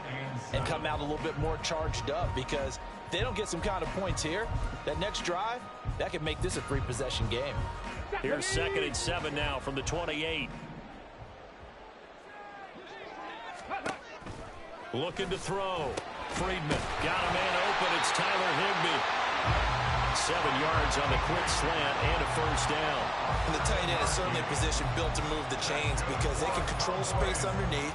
and come out a little bit more charged up, because if they don't get some kind of points here, that next drive, that could make this a three-possession game. Here's 2nd and 7 now from the 28. Looking to throw. Friedman got a man open. It's Tyler Higbee. 7 yards on the quick slant and a first down. And the tight end is certainly a position built to move the chains because they can control space underneath.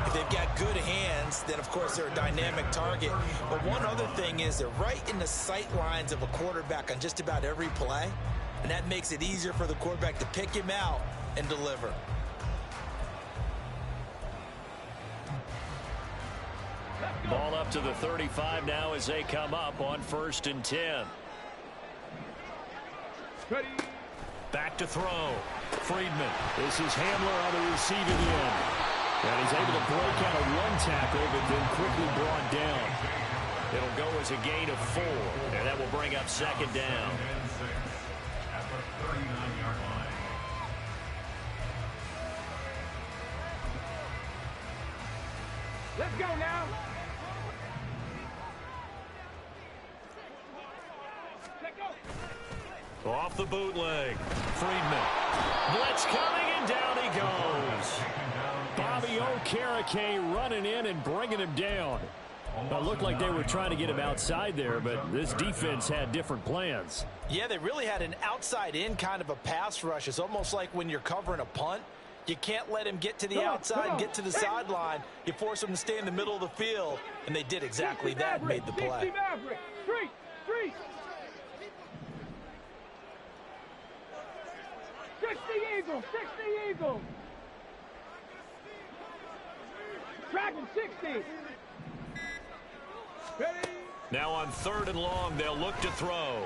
If they've got good hands, then of course they're a dynamic target. But one other thing is they're right in the sight lines of a quarterback on just about every play. And that makes it easier for the quarterback to pick him out and deliver. Ball up to the 35 now as they come up on 1st and 10. Ready. Back to throw. Friedman. This is Hamler on the receiving end. And he's able to break out of one tackle, but then quickly brought down. It'll go as a gain of 4, and that will bring up 2nd down. At the 39-yard line. Let's go now. Off the bootleg. Friedman. Blitz coming, and down he goes. Bobby Okereke running in and bringing him down. It looked like they were trying to get him outside there, but this defense had different plans. Yeah, they really had an outside-in kind of a pass rush. It's almost like when you're covering a punt. You can't let him get to the outside and get to the sideline. You force him to stay in the middle of the field, and they did exactly that and made the play. Street, street. 60 Eagles, 60 Eagles. Tracking 60. Ready. Now on 3rd and long, they'll look to throw.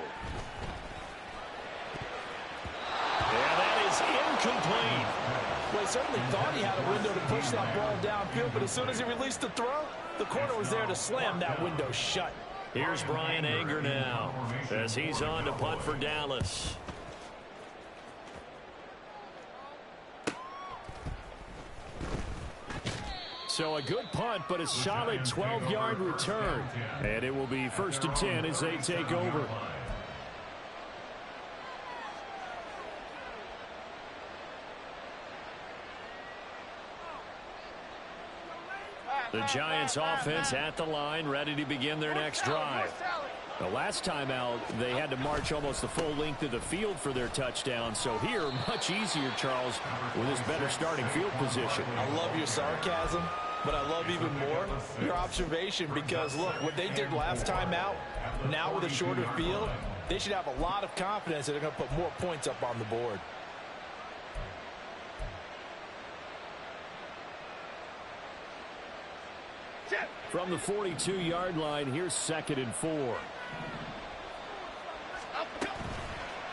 Yeah, that is incomplete. Well, he certainly thought he had a window to push that ball downfield, but as soon as he released the throw, the corner was there to slam that window shut. Here's Brian Anger now as he's on to punt for Dallas. So a good punt, but a solid 12-yard return. And it will be 1st and 10 as they take over. The Giants offense at the line, ready to begin their next drive. The last time out, they had to march almost the full length of the field for their touchdown. So here, much easier, Charles, with this better starting field position. I love your sarcasm, but I love even more your observation, because, look, what they did last time out, now with a shorter field, they should have a lot of confidence that they're going to put more points up on the board. From the 42-yard line, here's 2nd and 4.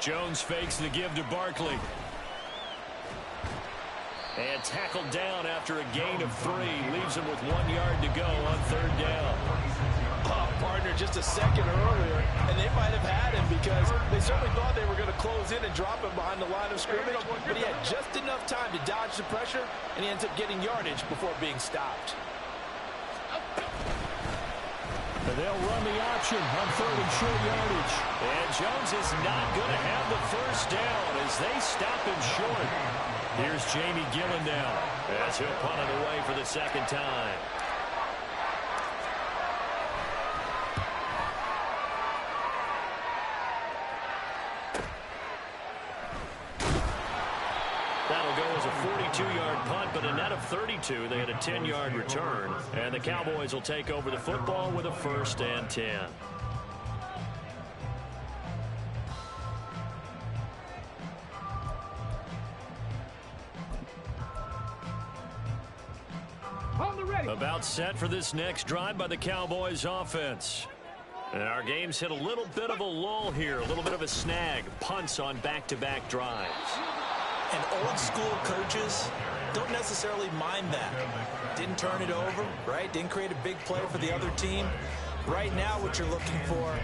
Jones fakes the give to Barkley. And tackled down after a gain of 3. Leaves him with 1 yard to go on 3rd down. Partner just a second earlier, and they might have had him because they certainly thought they were going to close in and drop him behind the line of scrimmage, but he had just enough time to dodge the pressure, and he ends up getting yardage before being stopped. And they'll run the option on 3rd and short yardage. And Jones is not going to have the first down as they stop him short. Here's Jamie Gillen now as he'll punt it away for the 2nd time. 32-yard punt, but a net of 32. They had a 10-yard return. And the Cowboys will take over the football with a 1st and 10. About set for this next drive by the Cowboys offense. And our game's hit a little bit of a lull here, a little bit of a snag. Punts on back-to-back drives. And old-school coaches don't necessarily mind that. Didn't turn it over, right? Didn't create a big play for the other team. Right now what you're looking for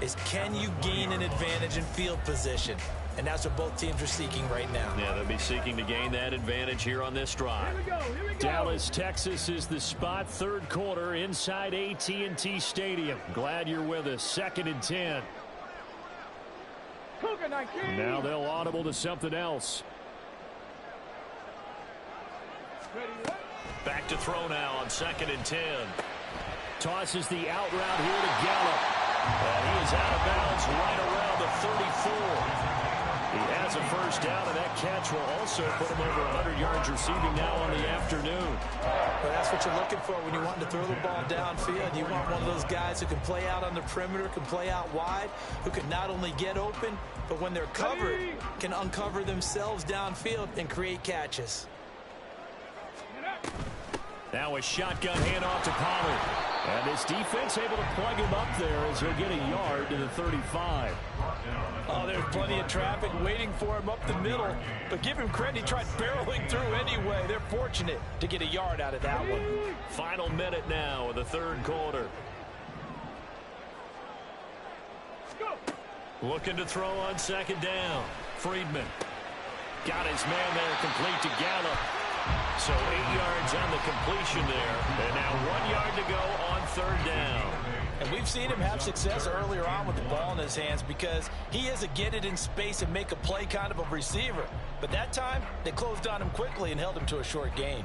is, can you gain an advantage in field position? And that's what both teams are seeking right now. Yeah, they'll be seeking to gain that advantage here on this drive. Here we go. Dallas, Texas is the spot. 3rd quarter inside AT&T Stadium. Glad you're with us. 2nd and 10. Cougar 19. Now they'll audible to something else. Back to throw now on 2nd and 10. Tosses the out route here to Gallup. And he is out of bounds right around the 34. He has a 1st down, and that catch will also put him over 100 yards receiving now on the afternoon. But that's what you're looking for when you want to throw the ball downfield. You want one of those guys who can play out on the perimeter, can play out wide, who can not only get open, but when they're covered, can uncover themselves downfield and create catches. Now a shotgun handoff to Pollard. And this defense able to plug him up there as he'll get a yard to the 35. Oh, there's plenty of traffic waiting for him up the middle. But give him credit, he tried barreling through anyway. They're fortunate to get a yard out of that one. Final minute now of the 3rd quarter. Looking to throw on 2nd down. Friedman. Got his man there, complete to Gallup. So 8 yards on the completion there. And now 1 yard to go on 3rd down. And we've seen him have success earlier on with the ball in his hands because he is a get it in space and make a play kind of a receiver. But that time, they closed on him quickly and held him to a short gain.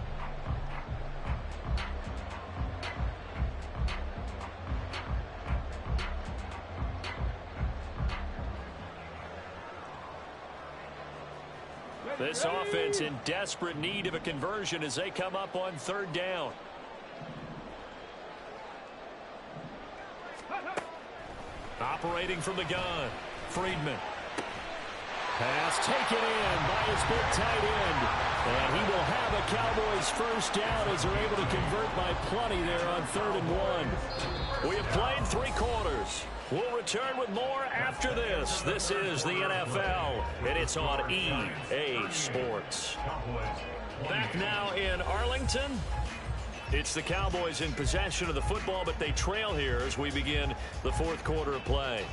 This offense in desperate need of a conversion as they come up on 3rd down. Operating from the gun, Friedman. Pass taken in by his big tight end. And he will have a Cowboys 1st down as they're able to convert by plenty there on 3rd and 1. We have played 3 quarters. We'll return with more after this. This is the NFL, and it's on EA Sports. Back now in Arlington. It's the Cowboys in possession of the football, but they trail here as we begin the 4th quarter of play.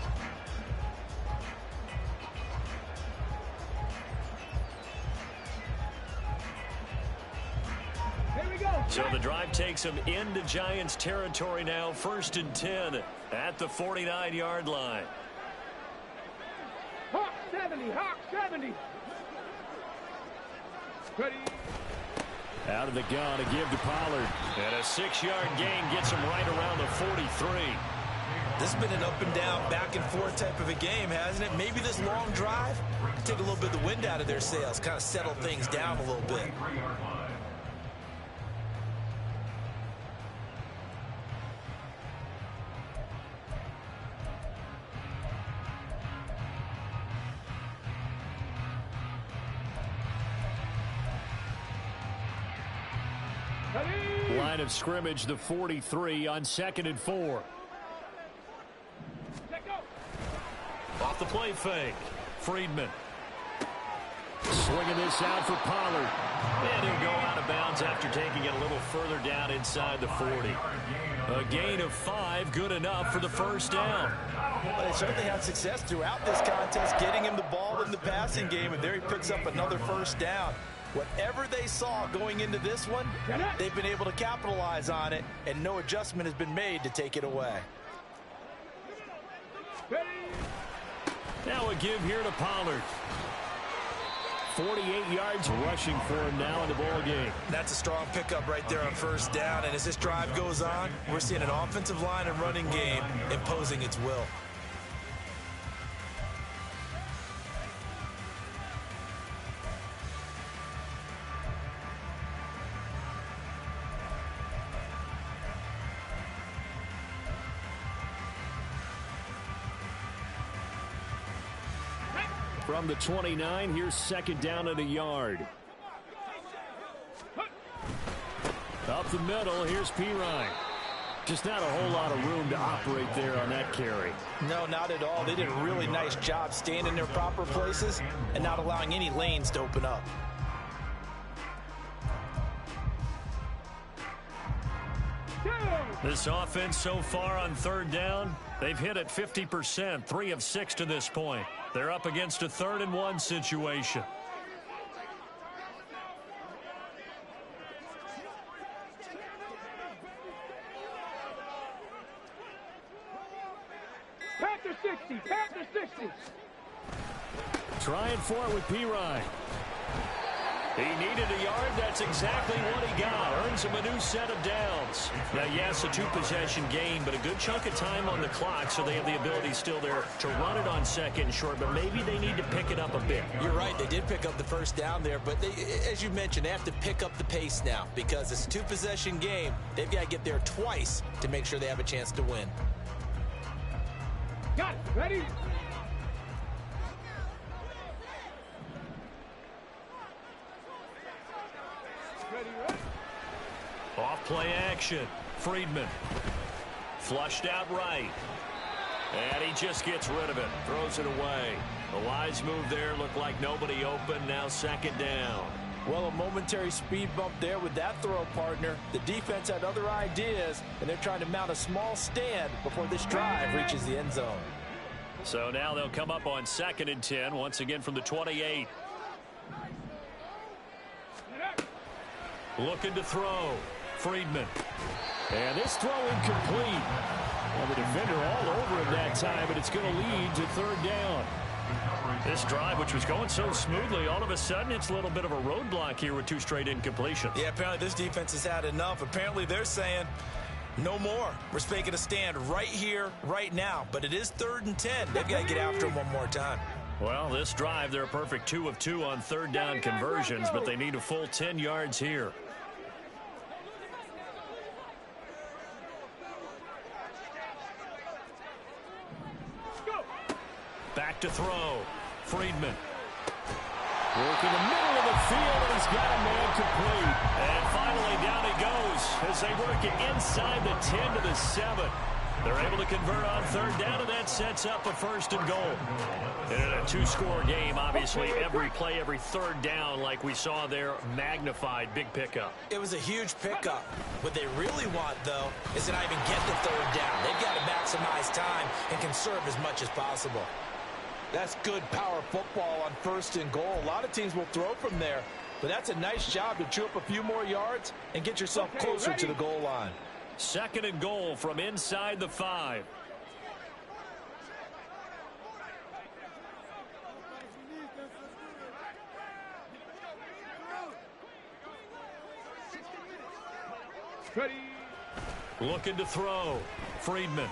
So the drive takes them into Giants territory now. 1st and 10 at the 49-yard line. Hawk 70, Hawk 70. Ready. Out of the gun, a give to Pollard. And a 6-yard gain gets him right around the 43. This has been an up and down, back and forth type of a game, hasn't it? Maybe this long drive take a little bit of the wind out of their sails, kind of settle things down a little bit. Line of scrimmage, the 43 on 2nd and 4. Off the play fake. Friedman. Swinging this out for Pollard. And he'll go out of bounds after taking it a little further down inside the 40. A gain of 5, good enough for the 1st down. Well, they certainly had success throughout this contest, getting him the ball in the passing game, and there he picks up another 1st down. Whatever they saw going into this one, they've been able to capitalize on it, and no adjustment has been made to take it away. Now a give here to Pollard. 48 yards rushing for him now in the ball game. That's a strong pickup right there on 1st down, and as this drive goes on, we're seeing an offensive line and running game imposing its will. From the 29, here's second down and a yard. Up the middle, here's Pirine. Just not a whole lot of room to operate there on that carry. No, not at all. They did a really nice job staying in their proper places and not allowing any lanes to open up. This offense so far on third down, they've hit it 50%, 3 of 6 to this point. They're up against a 3rd and 1 situation. Panther 60, Panther 60. Trying for it with Pirine. He needed a yard. That's exactly what he got. Earns him a new set of downs. Now, yes, a 2-possession game, but a good chunk of time on the clock, so they have the ability still there to run it on second and short, but maybe they need to pick it up a bit. You're right. They did pick up the first down there, but they, as you mentioned, they have to pick up the pace now because it's a 2-possession game. They've got to get there twice to make sure they have a chance to win. Got it. Ready? Off play action. Friedman. Flushed out right. And he just gets rid of it. Throws it away. The wise move there. Looked like nobody open. Now second down. Well, a momentary speed bump there with that throw, partner. The defense had other ideas, and they're trying to mount a small stand before this drive reaches the end zone. So now they'll come up on 2nd and 10, once again from the 28. Looking to throw. Friedman. And this throw incomplete. Well, the defender all over him that time, but it's going to lead to 3rd down. This drive, which was going so smoothly, all of a sudden it's a little bit of a roadblock here with 2 straight incompletions. Yeah, apparently this defense has had enough. Apparently they're saying, no more. We're making a stand right here, right now. But it is 3rd and 10. They've got to get after him one more time. Well, this drive, they're a perfect 2 of 2 on 3rd down conversions, but they need a full 10 yards here. Back to throw. Friedman. Working the middle of the field, and he's got a man complete. And finally, down he goes as they work it inside the 10 to the 7. They're able to convert on 3rd down, and that sets up a 1st and goal. And in a 2-score game, obviously, every play, every 3rd down, like we saw there, magnified, big pickup. It was a huge pickup. What they really want, though, is to not even get the 3rd down. They've got to maximize time and conserve as much as possible. That's good power football on 1st and goal. A lot of teams will throw from there, but that's a nice job to chew up a few more yards and get yourself closer to the goal line. 2nd and goal from inside the 5. Ready? Looking to throw. Friedman.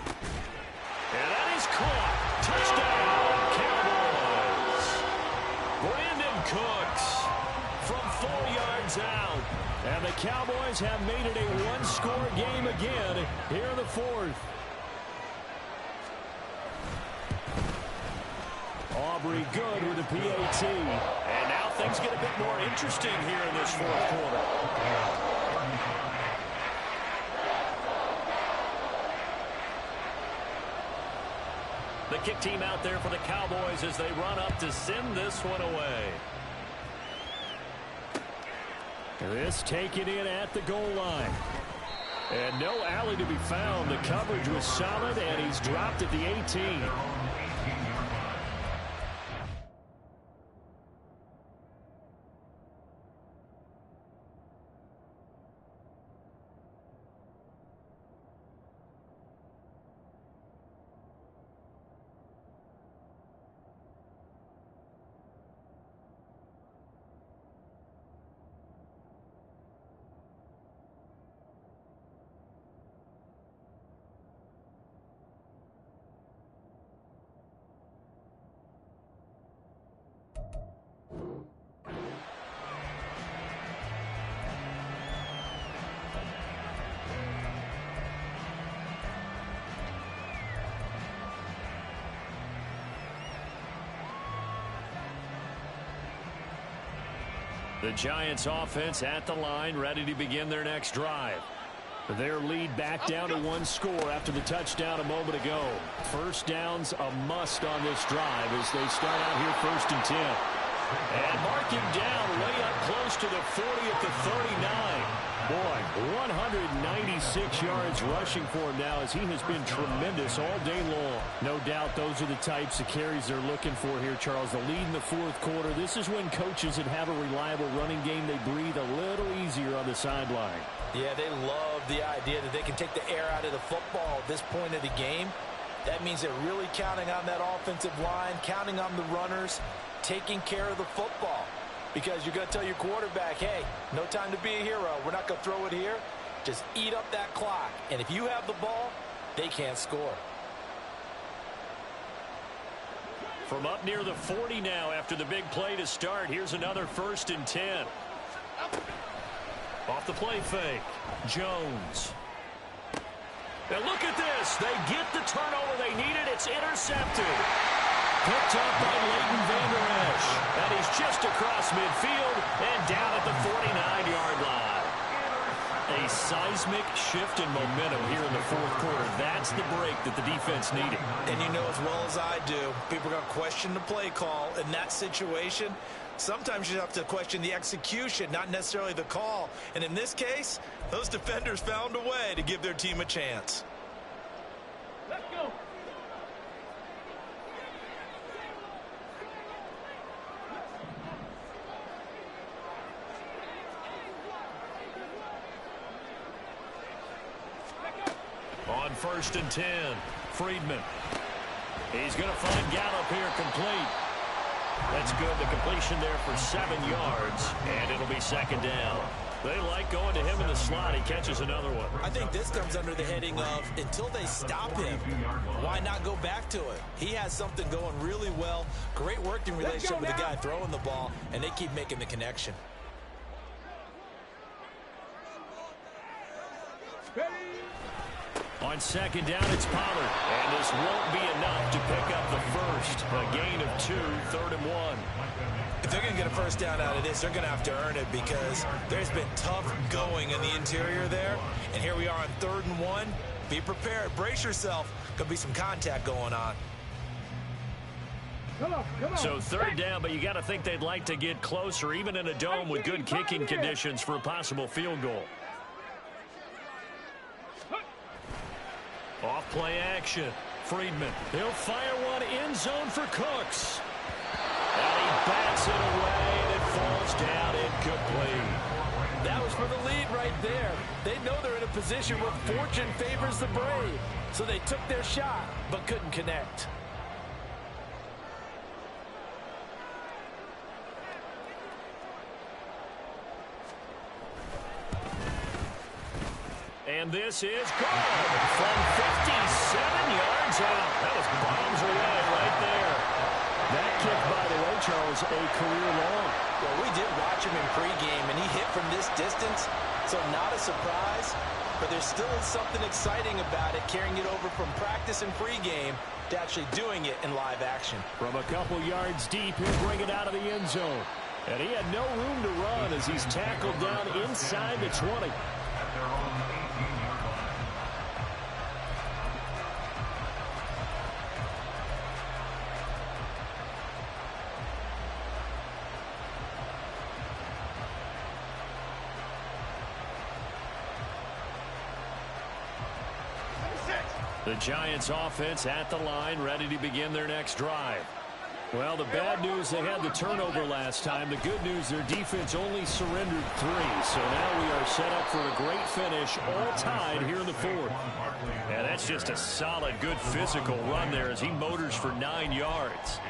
And that is caught. Touchdown, Cowboys. Brandon Cooks from 4 yards out. And the Cowboys have made it a 1-score game again here in the 4th. Aubrey good with the PAT. And now things get a bit more interesting here in this 4th quarter. The kick team out there for the Cowboys as they run up to send this one away. This taken in at the goal line. And no alley to be found. The coverage was solid, and he's dropped at the 18. The Giants offense at the line, ready to begin their next drive. Their lead back down to one score after the touchdown a moment ago. First down's a must on this drive as they start out here 1st and 10. And mark him down way up close to the 40 at the 39. Boy, 196 yards rushing for him now as he has been tremendous all day long. No doubt those are the types of carries they're looking for here, Charles. The lead in the 4th quarter. This is when coaches that have a reliable running game, they breathe a little easier on the sideline. Yeah, they love the idea that they can take the air out of the football at this point of the game. That means they're really counting on that offensive line, counting on the runners, taking care of the football. Because you're going to tell your quarterback, hey, no time to be a hero. We're not going to throw it here. Just eat up that clock. And if you have the ball, they can't score. From up near the 40 now after the big play to start, here's another 1st and 10. Off the play fake, Jones. And look at this. They get the turnover they needed. It's intercepted. Picked up by Leighton Vander Esch. And he's just across midfield and down at the 49-yard line. A seismic shift in momentum here in the 4th quarter. That's the break that the defense needed. And you know as well as I do, people are going to question the play call in that situation. Sometimes you have to question the execution, not necessarily the call. And in this case, those defenders found a way to give their team a chance. Let's go. On 1st and 10, Freedman. He's going to find Gallup here complete. That's good. The completion there for 7 yards, and it'll be 2nd down. They like going to him in the slot. He catches another one. I think this comes under the heading of until they stop him, why not go back to it? He has something going really well. Great working relationship with the guy throwing the ball, and they keep making the connection. On 2nd down, it's Pollard. And this won't be enough to pick up the first. A gain of 2, 3rd and 1. If they're going to get a first down out of this, they're going to have to earn it because there's been tough going in the interior there. And here we are on 3rd and 1. Be prepared. Brace yourself. Could be some contact going on. Come on. So 3rd down, but you got to think they'd like to get closer, even in a dome with good kicking conditions for a possible field goal. Off play action. Freedman. He'll fire one end zone for Cooks. And he bats it away, and it falls down incomplete. That was for the lead right there. They know they're in a position where fortune favors the brave. So they took their shot, but couldn't connect. And this is good from 57 yards out. That was bombs away right there. That kick, by the way, Charles, a career long. Well, we did watch him in pregame, and he hit from this distance, so not a surprise. But there still is something exciting about it, carrying it over from practice and pregame to actually doing it in live action. From a couple yards deep, he'll bring it out of the end zone. And he had no room to run as he's tackled down inside the 20. At their own 18-yard line. The Giants offense at the line, ready to begin their next drive. Well, the bad news, they had the turnover last time. The good news, their defense only surrendered 3. So now we are set up for a great finish, all tied here in the 4th. And that's just a solid, good physical run there as he motors for 9 yards.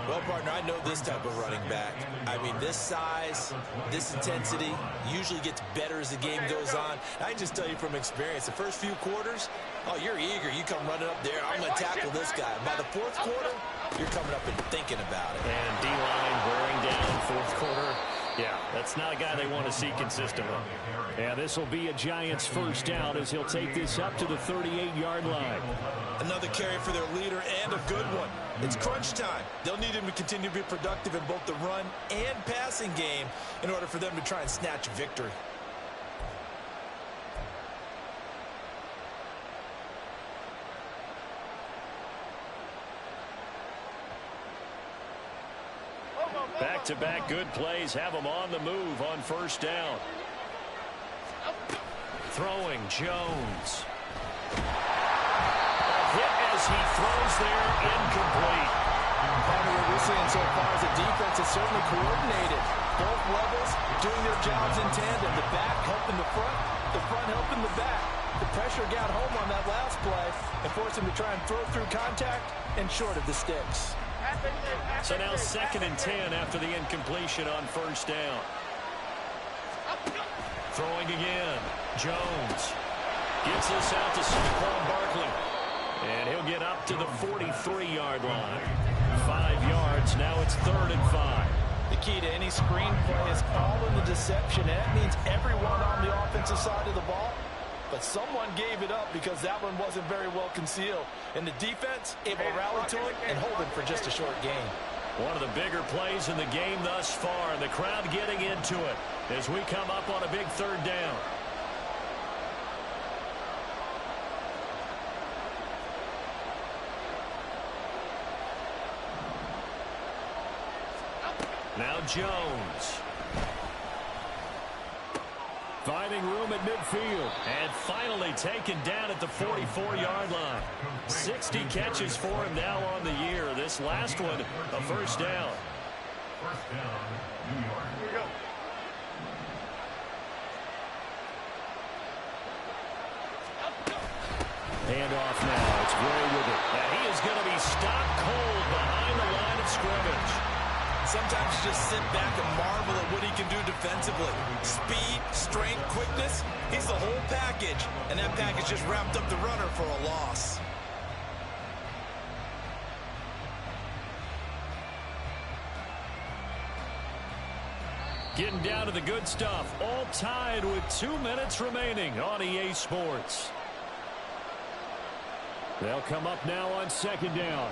Well, partner, I know this type of running back. I mean, this size, this intensity usually gets better as the game goes on. I can just tell you from experience, the first few quarters, oh, you're eager. You come running up there, I'm going to tackle this guy. By the 4th quarter, you're coming up and thinking about it. And D-line wearing down 4th quarter. Yeah, that's not a guy they want to see consistently. Yeah, this will be a Giants first down as he'll take this up to the 38-yard line. Another carry for their leader and a good one. It's crunch time. They'll need him to continue to be productive in both the run and passing game in order for them to try and snatch a victory. Back-to-back good plays have him on the move on first down. Throwing Jones. A hit as he throws there, incomplete. What we're seeing so far is the defense is certainly coordinated. Both levels doing their jobs in tandem. The back helping the front helping the back. The pressure got home on that last play and forced him to try and throw through contact and short of the sticks. So now 2nd and 10 after the incompletion on first down. Throwing again. Jones gets this out to Saquon Barkley. And he'll get up to the 43-yard line. 5 yards. Now it's 3rd and 5. The key to any screen play is all in the deception. And that means everyone on the offensive side of the ball. But someone gave it up because that one wasn't very well concealed. And the defense able to rally to it and hold it for just a short gain. One of the bigger plays in the game thus far. And the crowd getting into it as we come up on a big 3rd down. Now Jones. Finding room at midfield. And finally taken down at the 44-yard line. 60 catches for him now on the year. This last one, a first down. First down, New York. Here we go. Handoff now. It's Gray with it. And he is going to be stopped cold behind the line of scrimmage. Sometimes you just sit back and marvel at what he can do defensively. Speed, strength, quickness. He's the whole package. And that package just wrapped up the runner for a loss. Getting down to the good stuff. All tied with 2 minutes remaining on EA Sports. They'll come up now on 2nd down.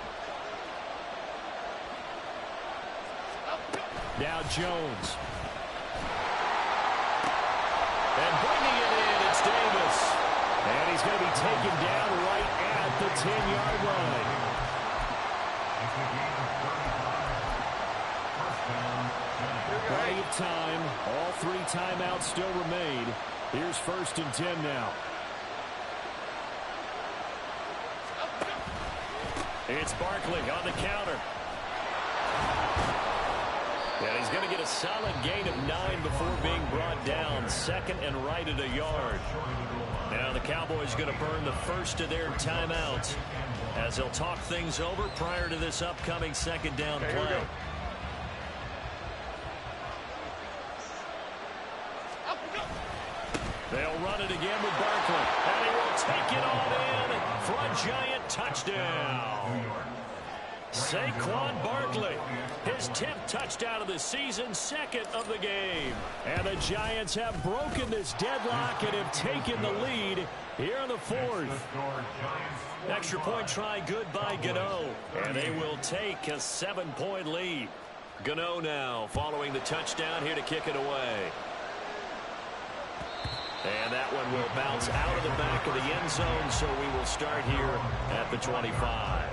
Now Jones. And bringing it in, it's Davis. And he's going to be taken down right at the 10-yard line. Plenty of time. All 3 timeouts still remain. Here's 1st and 10 now. It's Barkley on the counter. And he's going to get a solid gain of 9 before being brought down. 2nd and right at a yard. Now the Cowboys going to burn the first of their timeouts as they'll talk things over prior to this upcoming 2nd down play. They'll run it again with Barkley. And he will take it all in for a Giant touchdown. Saquon Barkley, his 10th touchdown of the season, 2nd of the game. And the Giants have broken this deadlock and have taken the lead here in the 4th. Extra point try good by Gano. And they will take a 7-point lead. Gano now following the touchdown here to kick it away. And that one will bounce out of the back of the end zone, so we will start here at the 25.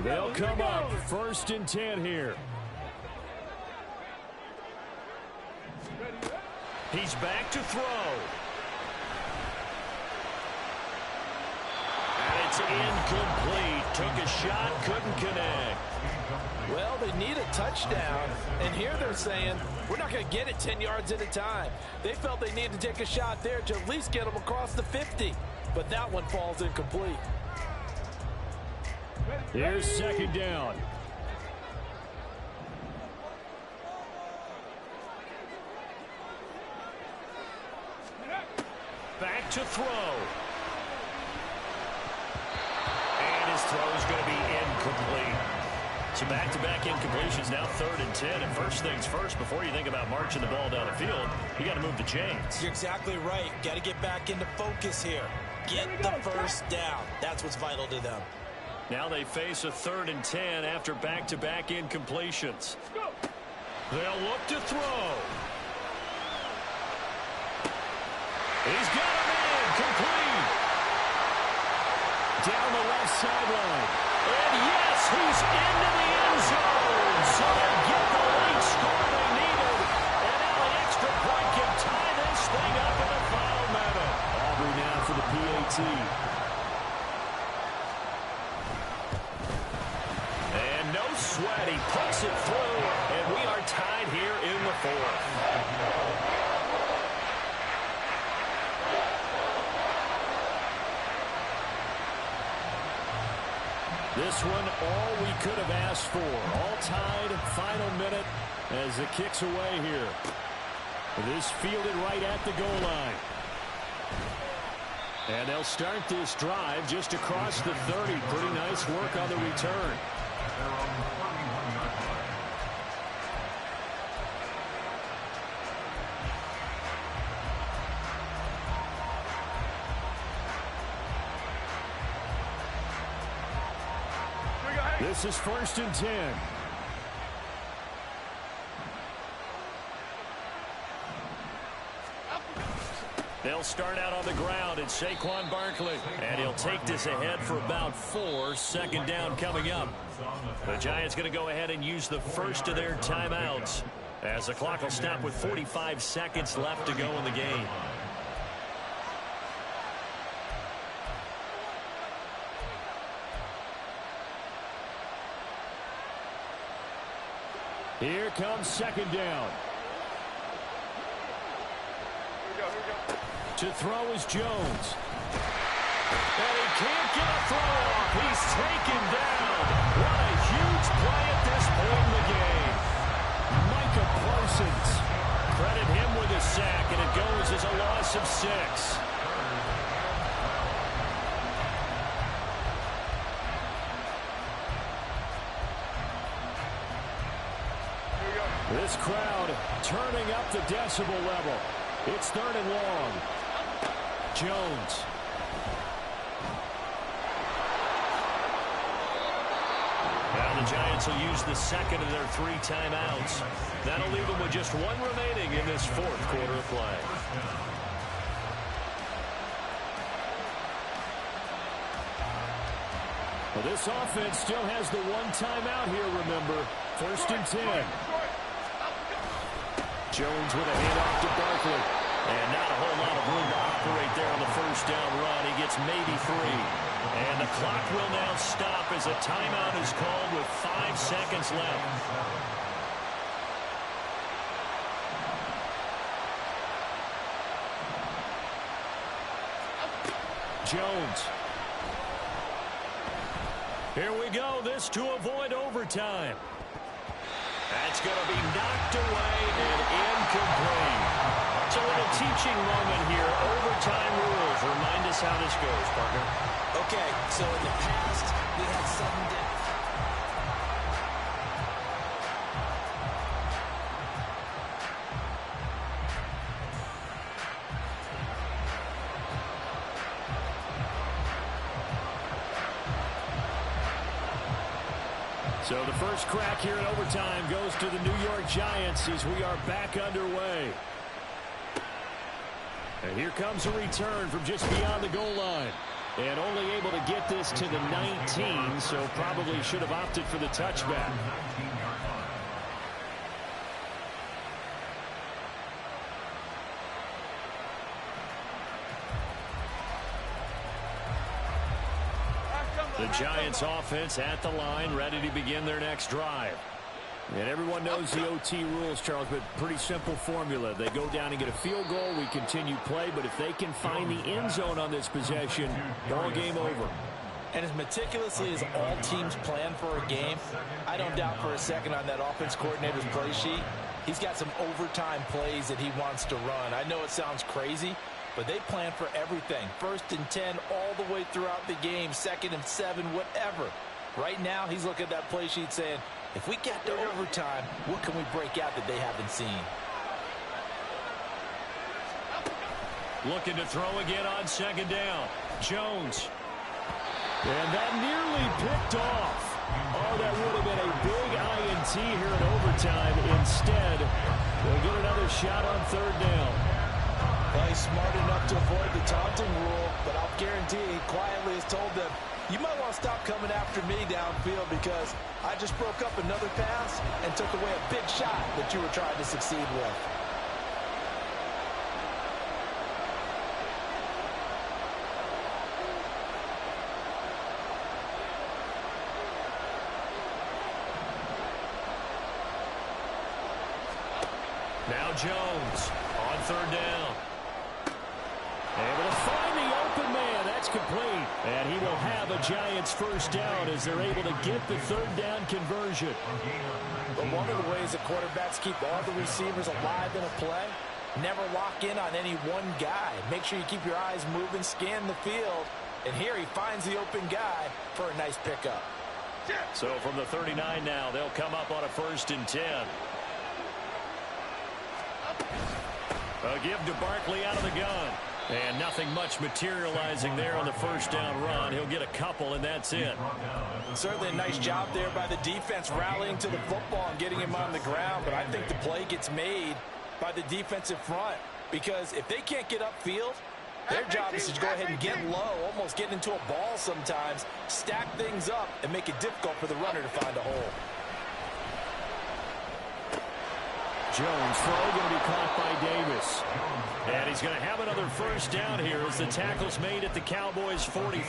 They'll come up 1st and 10 here. He's back to throw. And it's incomplete. Took a shot, couldn't connect. Well, they need a touchdown, and here they're saying, we're not going to get it 10 yards at a time. They felt they needed to take a shot there to at least get them across the 50, but that one falls incomplete. Here's 2nd down. to throw. And his throw is going to be incomplete. So back-to-back incompletions, now 3rd and 10. And first things first, before you think about marching the ball down the field, you got to move the chains. You're exactly right. Got to get back into focus here. Get the first down. That's what's vital to them. Now they face a 3rd and 10 after back-to-back incompletions. They'll look to throw. He's got him in. Complete. Down the left sideline. And yes, he's into the end zone. So they get the late score they needed. And now an extra point can tie this thing up in the final minute. Aubrey now for the PAT. And no sweat. He puts it through. And we are tied here in the 4th. This one, all we could have asked for. All tied, final minute as it kicks away here. This fielded right at the goal line. And they'll start this drive just across the 30. Pretty nice work on the return. This is 1st and 10. They'll start out on the ground. It's Saquon Barkley. And he'll take this ahead for about 4. 2nd down coming up. The Giants going to go ahead and use the first of their timeouts as the clock will stop with 45 seconds left to go in the game. Here comes 2nd down. To throw is Jones. And he can't get a throw off. He's taken down. What a huge play at this point in the game. Micah Parsons. Credit him with a sack, and it goes as a loss of 6. This crowd turning up the decibel level. It's 3rd and long. Jones. Now the Giants will use the second of their 3 timeouts. That'll leave them with just 1 remaining in this 4th quarter of play. Well, this offense still has the 1 timeout here, remember. 1st and 10. Jones with a handoff to Barkley. And not a whole lot of room to operate there on the 1st down run. He gets maybe 3. And the clock will now stop as a timeout is called with 5 seconds left. Jones. Here we go. This to avoid overtime. That's going to be knocked away and incomplete. So a little teaching moment here. Overtime rules. Remind us how this goes, partner. Okay, so in the past, we had sudden death. So the first crack here in overtime goes to the New York Giants as we are back underway. And here comes a return from just beyond the goal line. And only able to get this to the 19, so probably should have opted for the touchback. The Giants offense at the line, ready to begin their next drive. And everyone knows the OT rules, Charles, but pretty simple formula. They go down and get a field goal, we continue play, but if they can find the end zone on this possession, ball game over. And as meticulously as all teams plan for a game, I don't doubt for a second on that offense coordinator's play sheet, he's got some overtime plays that he wants to run. I know it sounds crazy, but they plan for everything. 1st and 10 all the way throughout the game, 2nd and 7, whatever. Right now, he's looking at that play sheet saying, if we get to overtime, what can we break out that they haven't seen? Looking to throw again on 2nd down. Jones. And that nearly picked off. Oh, that would have been a big INT here in overtime. Instead, they'll get another shot on 3rd down. Well, he's smart enough to avoid the taunting rule, but I'll guarantee he quietly has told them, you might want to stop coming after me downfield because I just broke up another pass and took away a big shot that you were trying to succeed with. Now Jones on 3rd down. Able to find the open man. That's complete. And he will have a Giants 1st down as they're able to get the 3rd down conversion. But one of the ways that quarterbacks keep all the receivers alive in a play, never lock in on any one guy. Make sure you keep your eyes moving, scan the field. And here he finds the open guy for a nice pickup. So from the 39 now, they'll come up on a 1st and 10. A give to Barkley out of the gun. And nothing much materializing there on the 1st down run. He'll get a couple, and that's it. Certainly a nice job there by the defense rallying to the football and getting him on the ground. But I think the play gets made by the defensive front. Because if they can't get upfield, their job is to go ahead and get low, almost get into a ball sometimes, stack things up, and make it difficult for the runner to find a hole. Jones throw going to be caught by Davis. And he's going to have another 1st down here as the tackle's made at the Cowboys 43.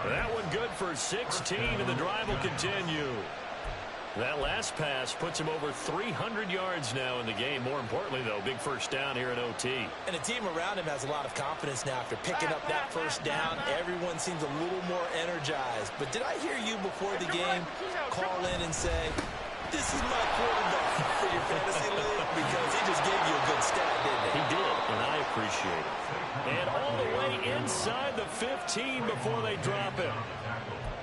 That one good for 16, and the drive will continue. That last pass puts him over 300 yards now in the game. More importantly, though, big 1st down here in OT. And the team around him has a lot of confidence now after picking up that 1st down. Everyone seems a little more energized. But did I hear you before the game call in and say, this is my quarterback for your fantasy league? Because he just gave you a good stat, didn't he? He did, and I appreciate it. And all the way inside the 15 before they drop him.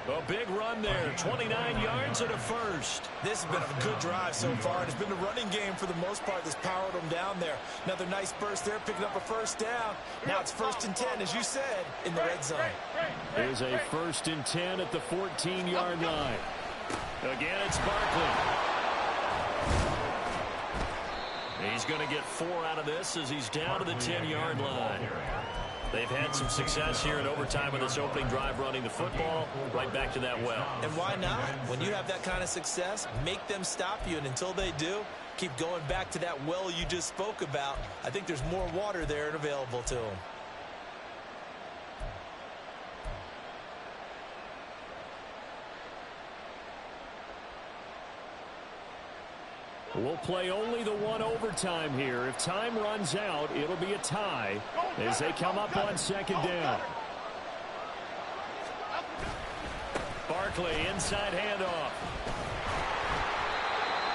A big run there, 29 yards and a 1st. This has been a good drive so far. It's been the running game for the most part that's powered them down there. Another nice burst there, picking up a 1st down. Now it's 1st and 10, as you said, in the red zone. Here's a 1st and 10 at the 14-yard line. Again, it's Barkley. He's going to get 4 out of this as he's down to the 10-yard line. They've had some success here in overtime with this opening drive running the football right back to that well. And why not? When you have that kind of success, make them stop you. And until they do, keep going back to that well you just spoke about. I think there's more water there and available to them. We'll play only the one overtime here. If time runs out, it'll be a tie as they come up on 2nd down. Barkley, inside handoff.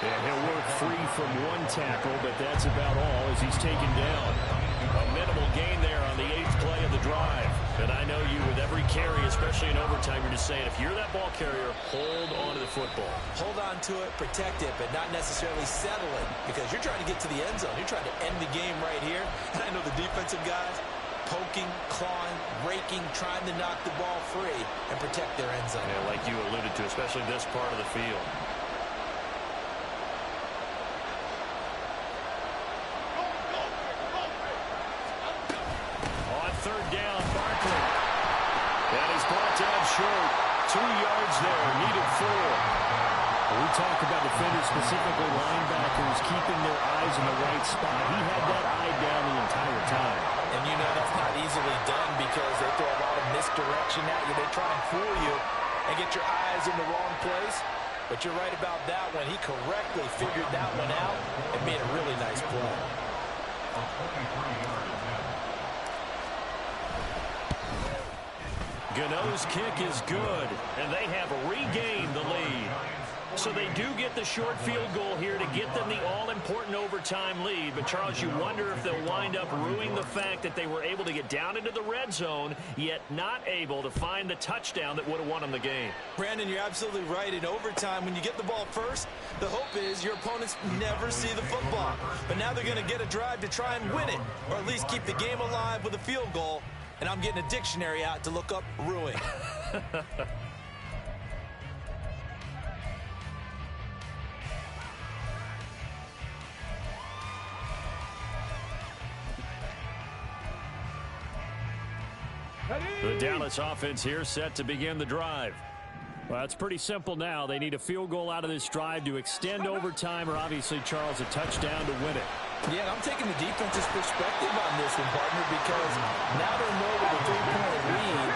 And he'll work free from one tackle, but that's about all as he's taken down. A minimal gain there on the 8th play of the drive. And I know you, with every carry, especially in overtime, you're just saying, if you're that ball carrier, hold on to the football. Hold on to it, protect it, but not necessarily settle it, because you're trying to get to the end zone. You're trying to end the game right here. And I know the defensive guys poking, clawing, raking, trying to knock the ball free and protect their end zone. Yeah, like you alluded to, especially this part of the field. On 3rd down, Barkley. And he's brought down short. 2 yards there, needed 4. We talk about defenders, specifically linebackers, keeping their eyes in the right spot. He had that eye down the entire time. And you know that's not easily done because they throw a lot of misdirection at you. They try and fool you and get your eyes in the wrong place. But you're right about that one. He correctly figured that one out and made a really nice play. Gano's kick is good, and they have regained the lead. So they do get the short field goal here to get them the all-important overtime lead. But, Charles, you wonder if they'll wind up ruining the fact that they were able to get down into the red zone, yet not able to find the touchdown that would have won them the game. Brandon, you're absolutely right. In overtime, when you get the ball first, the hope is your opponents never see the football. But now they're going to get a drive to try and win it, or at least keep the game alive with a field goal. And I'm getting a dictionary out to look up ruin. The Dallas offense here set to begin the drive. Well, it's pretty simple now. They need a field goal out of this drive to extend overtime, or obviously, Charles, a touchdown to win it. Yeah, and I'm taking the defense's perspective on this one, partner, because now they know with a 3-point lead,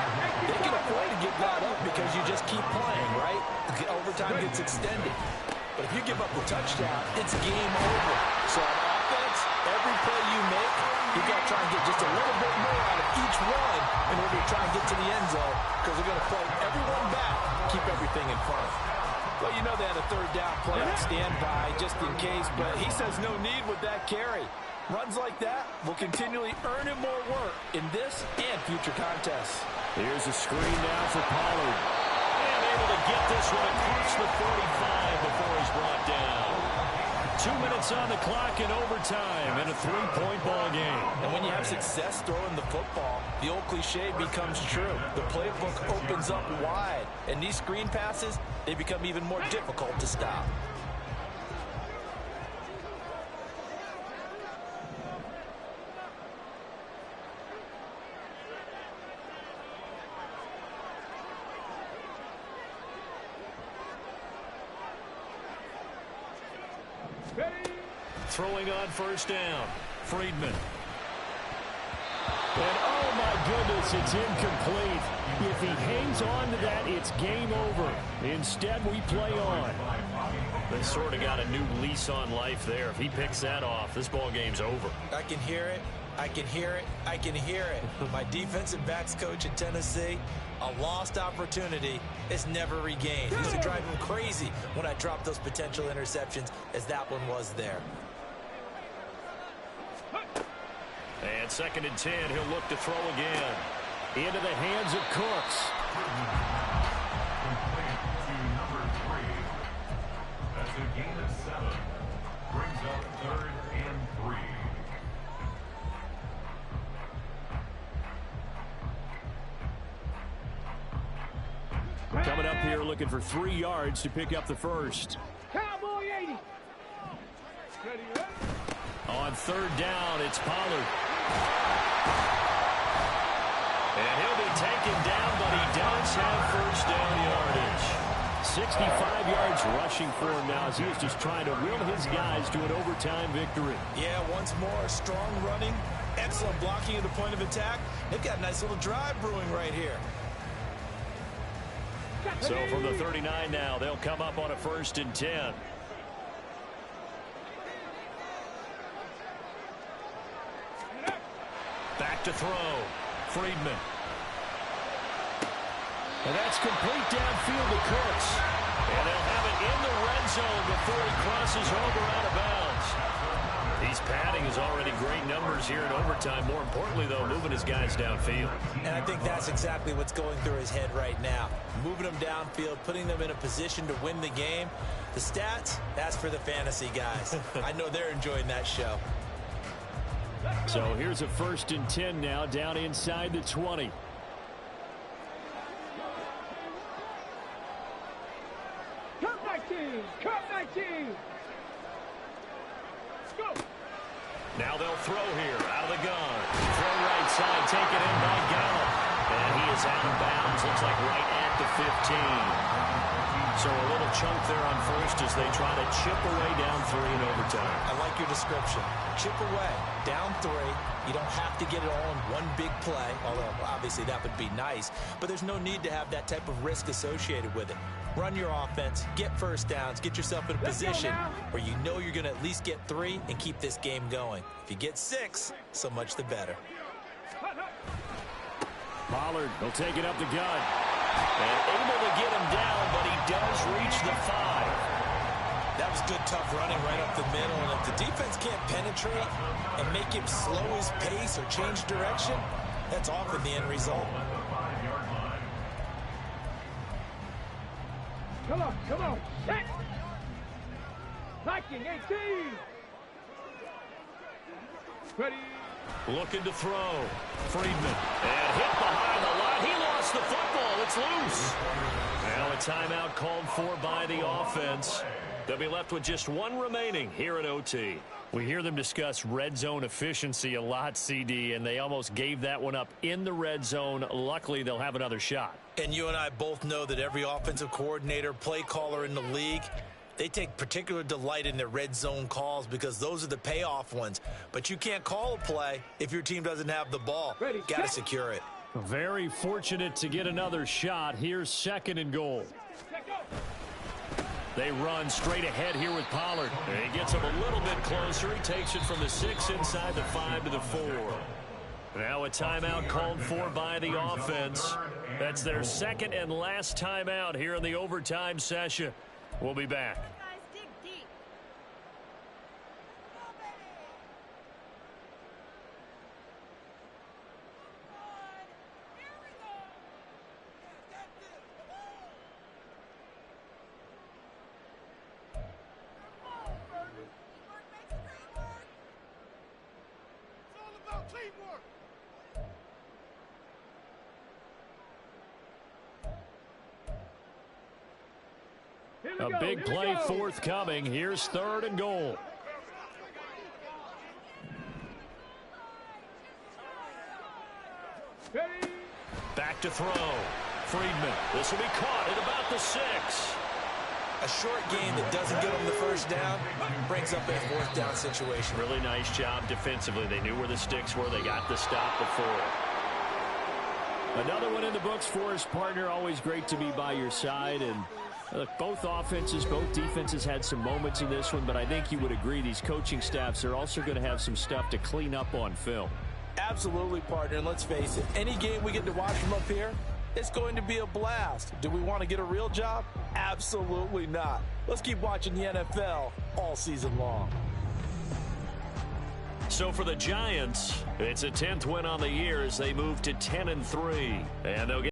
they can afford to give that up because you just keep playing, right? Overtime gets extended. But if you give up the touchdown, it's game over. So on offense, every play you make, you've got to try and get just a little bit more out of each one in order to try and get to the end zone, because they're going to play everyone back, keep everything in front. Well, you know they had a third down play on standby just in case, but he says no need with that carry. Runs like that will continually earn him more work in this and future contests. Here's a screen now for Pollard. And able to get this one across the 45 before he's brought down. 2 minutes on the clock in overtime and a 3-point ball game. And when you have success throwing the football, the old cliche becomes true. The playbook opens up wide, and these screen passes, they become even more difficult to stop. Throwing on first down, Friedman. And oh my goodness, it's incomplete. If he hangs on to that, it's game over. Instead, we play on. They sort of got a new lease on life there. If he picks that off, this ball game's over. I can hear it. I can hear it. I can hear it. My defensive backs coach at Tennessee, a lost opportunity is never regained. It used to drive him crazy when I dropped those potential interceptions, as that one was there. And 2nd and 10, he'll look to throw again. Into the hands of Cooks. Complete to number 3. That's a gain of 7. Brings up 3rd and 3. Coming up here looking for 3 yards to pick up the first. Cowboy 80. Ready, ready. On 3rd down, it's Pollard. And he'll be taken down, but he does have first down yardage. 65 yards rushing for him now as he is just trying to will his guys to an overtime victory. Yeah, once more, strong running, excellent blocking at the point of attack. They've got a nice little drive brewing right here. So from the 39 now, they'll come up on a 1st and 10. Back to throw. Friedman. And that's complete downfield to Cooks. And they'll have it in the red zone before he crosses over out of bounds. He's padding his already great numbers here in overtime. More importantly, though, moving his guys downfield. And I think that's exactly what's going through his head right now. Moving them downfield, putting them in a position to win the game. The stats, that's for the fantasy guys. I know they're enjoying that show. So here's a 1st and 10 now, down inside the 20. Cut 19. Cut 19. Go. Now they'll throw here, out of the gun. Throw right side, taken in by Gallup. And he is out of bounds, looks like right at the 15. So a little chunk there on first as they try to chip away down 3 in overtime. I like your description. Chip away, down 3. You don't have to get it all in one big play, although obviously that would be nice. But there's no need to have that type of risk associated with it. Run your offense, get first downs, get yourself in a position where you know you're going to at least get 3 and keep this game going. If you get 6, so much the better. Pollard will take it up the gut. And able to get him down, but he does reach the 5. It's good, tough running right up the middle. And if the defense can't penetrate and make him slow his pace or change direction, that's often the end result. Come on, set! Viking 18! Ready? Looking to throw. Friedman. And hit behind the line. He lost the football. It's loose. Now a timeout called for by the offense. They'll be left with just one remaining here at OT. We hear them discuss red zone efficiency a lot, CD, and they almost gave that one up in the red zone. Luckily, they'll have another shot. And you and I both know that every offensive coordinator, play caller in the league, they take particular delight in their red zone calls because those are the payoff ones. But you can't call a play if your team doesn't have the ball. Got to secure it. Very fortunate to get another shot. Here's 2nd and goal. They run straight ahead here with Pollard. He gets him a little bit closer. He takes it from the 6 inside the 5 to the 4. Now a timeout called for by the offense. That's their 2nd and last timeout here in the overtime session. We'll be back. A big play forthcoming. Here's 3rd and goal. Back to throw. Friedman. This will be caught at about the 6. A short game that doesn't give them the first down brings up a 4th down situation. Really nice job defensively. They knew where the sticks were. They got the stop before. Another one in the books for his partner. Always great to be by your side. And look, both offenses, both defenses had some moments in this one, but I think you would agree these coaching staffs are also going to have some stuff to clean up on film. Absolutely, partner. And let's face it, any game we get to watch from up here, it's going to be a blast. Do we want to get a real job? Absolutely not. Let's keep watching the NFL all season long. So for the Giants, it's a 10th win on the year as they move to 10-3. And they'll get